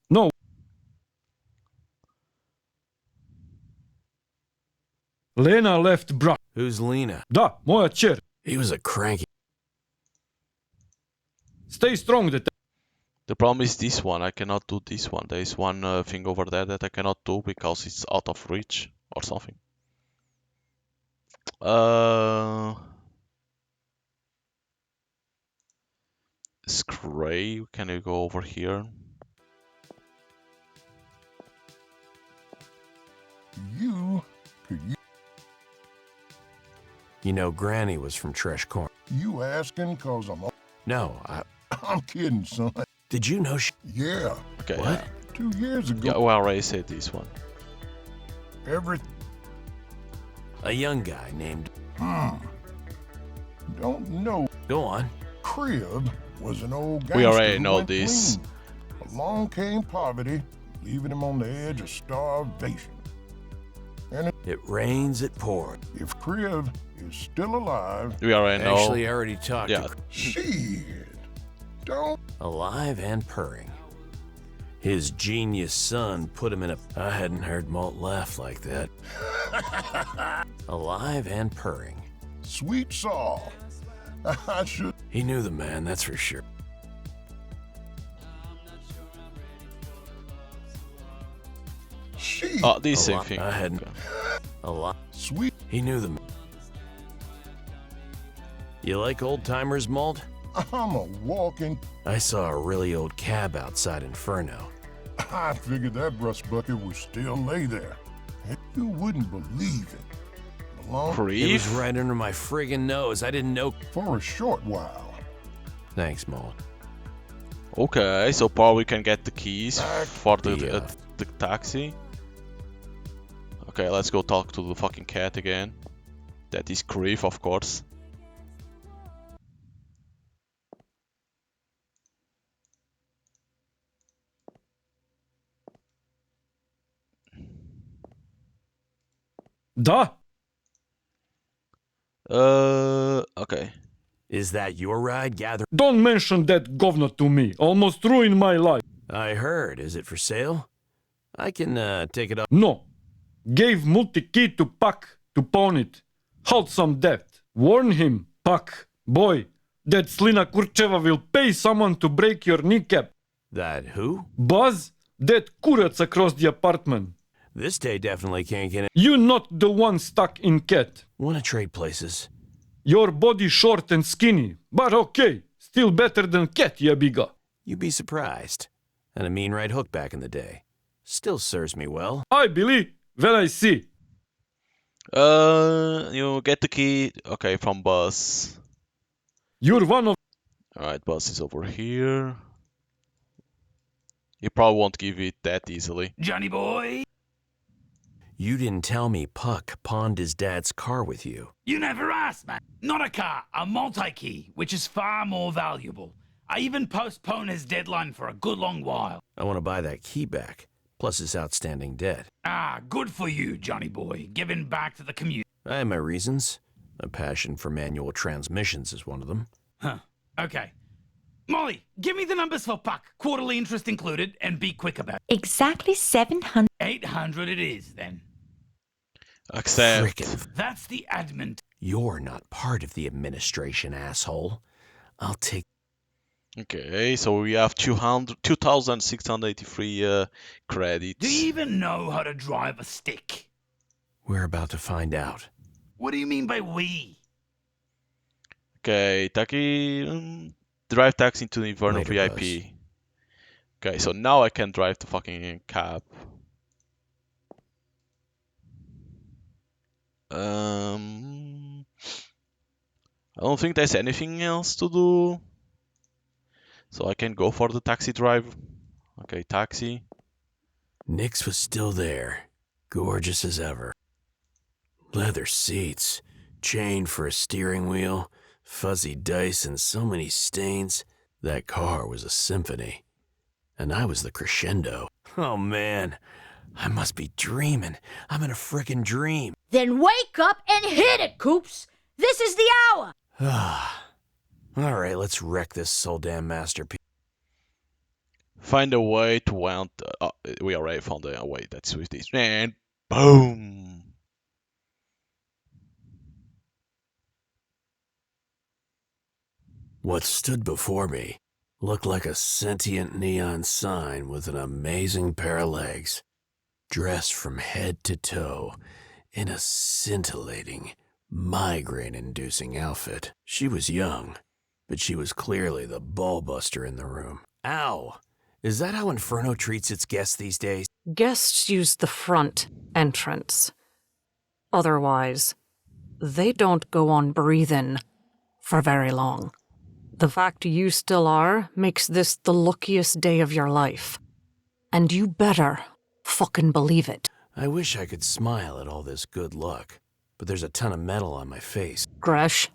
No. Lena left bra. Who's Lena? Da, moja čer. He was a cranky... Stay strong, The problem is this one. I cannot do this one. There is one thing over there that I cannot do because it's out of reach or something. Scray, can you go over here? Could you You know, Granny was from Tresh Corn. You asking cause No, I'm kidding, son. Did you know she... Yeah. Okay. What? 2 years ago. Yeah, well, I already said this one. A young guy named... Don't know. Go on. Crib was an old gangster We already who know went this. clean. Along came poverty, leaving him on the edge of starvation. And It rains, it pours. if Crib is still alive, We already know. Actually, I already talked Yeah. to... shit, don't. Alive and purring. His genius son put him in a... I hadn't heard Malt laugh like that. Alive and purring. Sweet Saul. I should. He knew the man, that's for sure. She. Oh, this same lot- thing. I hadn't... Okay. A lot. Sweet. He knew the man. You like old-timers, Malt? I'm a walking. I saw a really old cab outside Inferno. I figured that rust bucket would still lay there. And you wouldn't believe it. Along It was right under my friggin' nose. I didn't know. for a short while. Thanks, Mole. Okay, so Paul, we can get the keys for the taxi. Okay, let's go talk to the fucking cat again. That is Grief, of course. Da. Okay. Is that your ride? Gather. Don't mention that governor to me. Almost ruined my life. I heard. Is it for sale? I can take it up. No. Gave multi-key to Puck to pawn it. Hold some debt. Warn him, Puck. Boy, that Slina Kurcheva will pay someone to break your kneecap. That who? Buzz, that kurats across the apartment. This day definitely can't get in. You not the one stuck in cat. Wanna trade places? Your body short and skinny, but okay. Still better than cat, ya biga. You'd be surprised. And a mean right hook back in the day. Still serves me well. I believe when I see. You get the key. Okay, from Buzz. You're one of. Alright, Buzz is over here. He probably won't give it that easily. Johnny boy! You didn't tell me Puck pawned his dad's car with you. You never asked, man. Not a car, a multi-key, which is far more valuable. I even postponed his deadline for a good long while. I want to buy that key back, plus his outstanding debt. Ah, good for you, Johnny boy. Giving back to the community. I have my reasons. A passion for manual transmissions is one of them. Huh. Okay. Molly, give me the numbers for Puck, quarterly interest included, and be quick about it. Exactly 700. 800 it is, then. Accept. Frickin'. That's the admin. You're not part of the administration, asshole. I'll take... Okay, so we have 2,683 credits. Do you even know how to drive a stick? We're about to find out. What do you mean by we? Okay, drive taxi into the Inferno Later, VIP. Buzz. Okay, so now I can drive the fucking cab. I don't think there's anything else to do. So I can go for the taxi drive. Okay, taxi. Nix was still there, gorgeous as ever. Leather seats, chain for a steering wheel, fuzzy dice and so many stains. That car was a symphony. And I was the crescendo. Oh man, I must be dreaming. I'm in a frickin' dream. Then wake up and hit it, Coops. This is the hour. All right, let's wreck this soul damn masterpiece. Find a way to want. We already found a way. That's with this. And boom. What stood before me looked like a sentient neon sign with an amazing pair of legs, dressed from head to toe in a scintillating, migraine-inducing outfit. She was young, but she was clearly the ballbuster in the room. Ow! Is that how Inferno treats its guests these days? Guests use the front entrance. Otherwise, they don't go on breathing for very long. The fact you still are makes this the luckiest day of your life. And you better fucking believe it. I wish I could smile at all this good luck, but there's a ton of metal on my face. Gresh,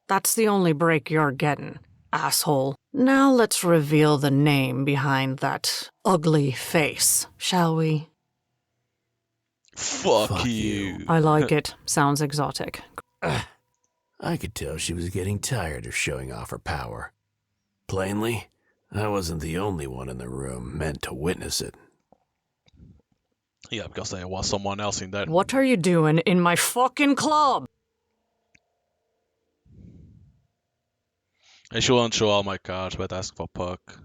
that's the only break you're getting, asshole. Now let's reveal the name behind that ugly face, shall we? Fuck you. I like it. Sounds exotic. I could tell she was getting tired of showing off her power. Plainly, I wasn't the only one in the room meant to witness it. Yeah, because there was someone else in there. What are you doing in my fucking club? I shouldn't show all my cards, but ask for Puck.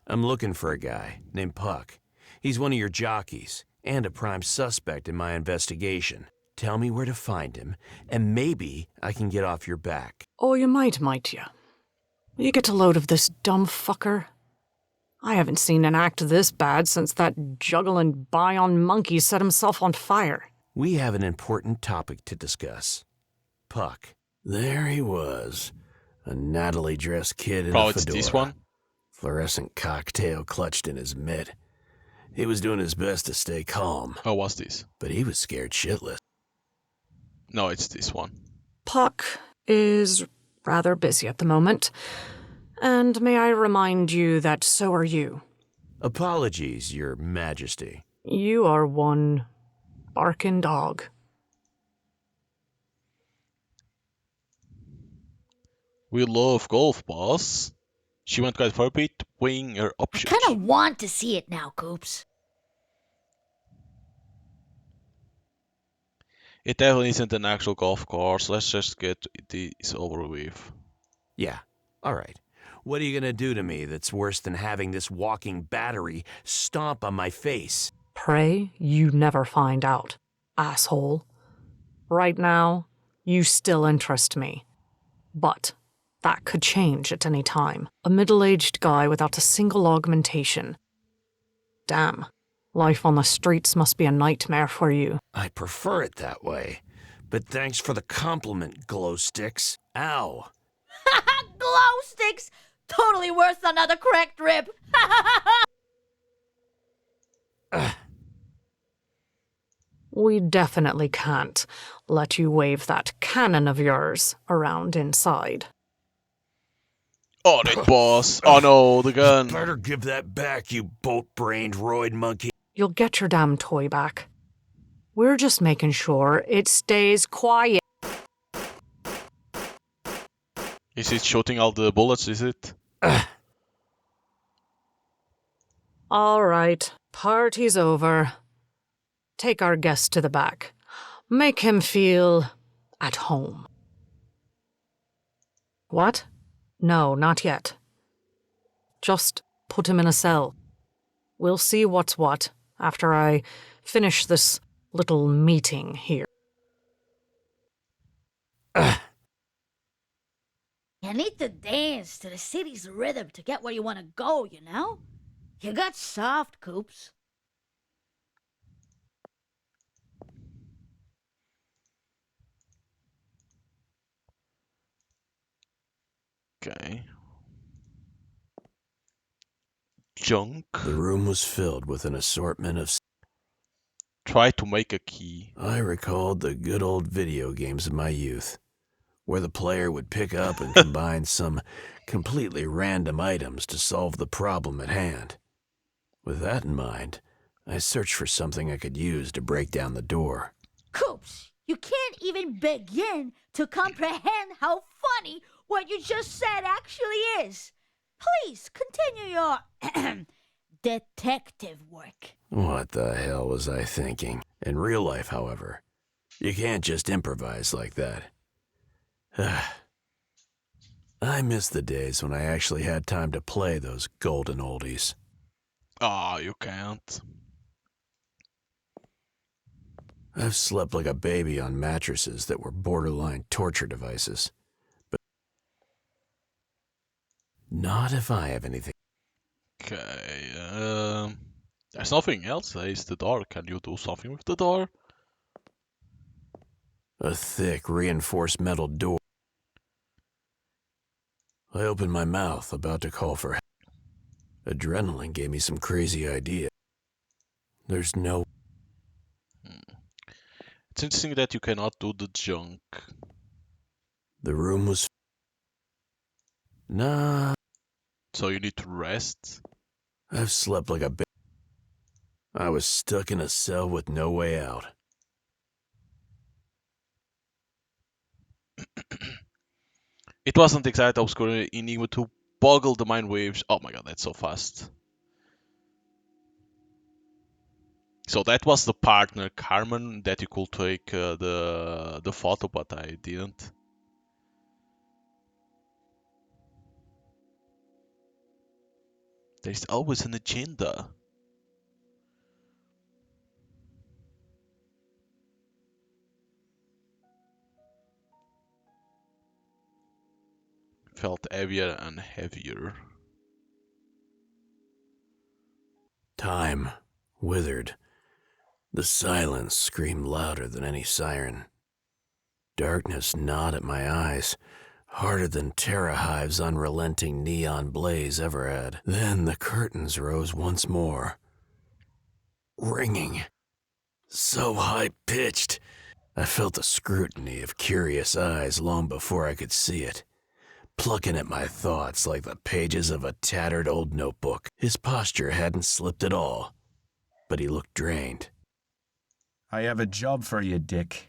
I'm looking for a guy named Puck. He's one of your jockeys, and a prime suspect in my investigation. Tell me where to find him, and maybe I can get off your back. Oh, you might you? You get a load of this dumb fucker? I haven't seen an act this bad since that juggling Bion monkey set himself on fire. We have an important topic to discuss. Puck. There he was. A nattily dressed kid in Oh, a it's fedora. this one? Fluorescent cocktail clutched in his mitt. He was doing his best to stay calm. Oh, what's this? But he was scared shitless. No, it's this one. Puck is rather busy at the moment. And may I remind you that so are you. Apologies, Your Majesty. You are one barking dog. We love golf, boss. She went quite far a bit, weighing her I options. kind of want to see it now, Coops. It definitely isn't an actual golf course. Let's just get this over with. Yeah, all right. What are you gonna do to me that's worse than having this walking battery stomp on my face? Pray you never find out, asshole. Right now, you still interest me. But that could change at any time. A middle-aged guy without a single augmentation. Damn. Life on the streets must be a nightmare for you. I prefer it that way. But thanks for the compliment, glow sticks. Ow. Glow sticks! Totally worth another cracked rib. We definitely can't let you wave that cannon of yours around inside. On it, boss. Oh no, the gun. Better give that back, you boat-brained roid monkey. You'll get your damn toy back. We're just making sure it stays quiet. Is it shooting all the bullets, is it? All right, party's over. Take our guest to the back. Make him feel at home. What? No, not yet. Just put him in a cell. We'll see what's what after I finish this little meeting here. You need to dance to the city's rhythm to get where you want to go, you know? You got soft, Coops. Okay. Junk. The room was filled with an assortment of... Try to make a key. I recalled the good old video games of my youth, where the player would pick up and combine some completely random items to solve the problem at hand. With that in mind, I searched for something I could use to break down the door. Coops, you can't even begin to comprehend how funny what you just said actually is. Please continue your detective work. What the hell was I thinking? In real life, however, you can't just improvise like that. I miss the days when I actually had time to play those golden oldies. Oh, you can't. I've slept like a baby on mattresses that were borderline torture devices. But not if I have anything. Okay, there's nothing else. There's the door. Can you do something with the door? A thick, reinforced metal door. I opened my mouth, about to call for help. Adrenaline gave me some crazy idea. There's no... It's interesting that you cannot do the junk. The room was... Nah. So you need to rest. I've slept like a baby. I was stuck in a cell with no way out. It wasn't exactly obscure enigma to boggle the mind waves. Oh my god, that's so fast. So that was the partner, Carmen, that you could take the photo, but I didn't. There's always an agenda. Felt heavier and heavier. Time withered. The silence screamed louder than any siren. Darkness gnawed at my eyes, harder than Terrahive's unrelenting neon blaze ever had. Then the curtains rose once more. Ringing. So high-pitched, I felt the scrutiny of curious eyes long before I could see it, plucking at my thoughts like the pages of a tattered old notebook. His posture hadn't slipped at all, but he looked drained. I have a job for you, Dick.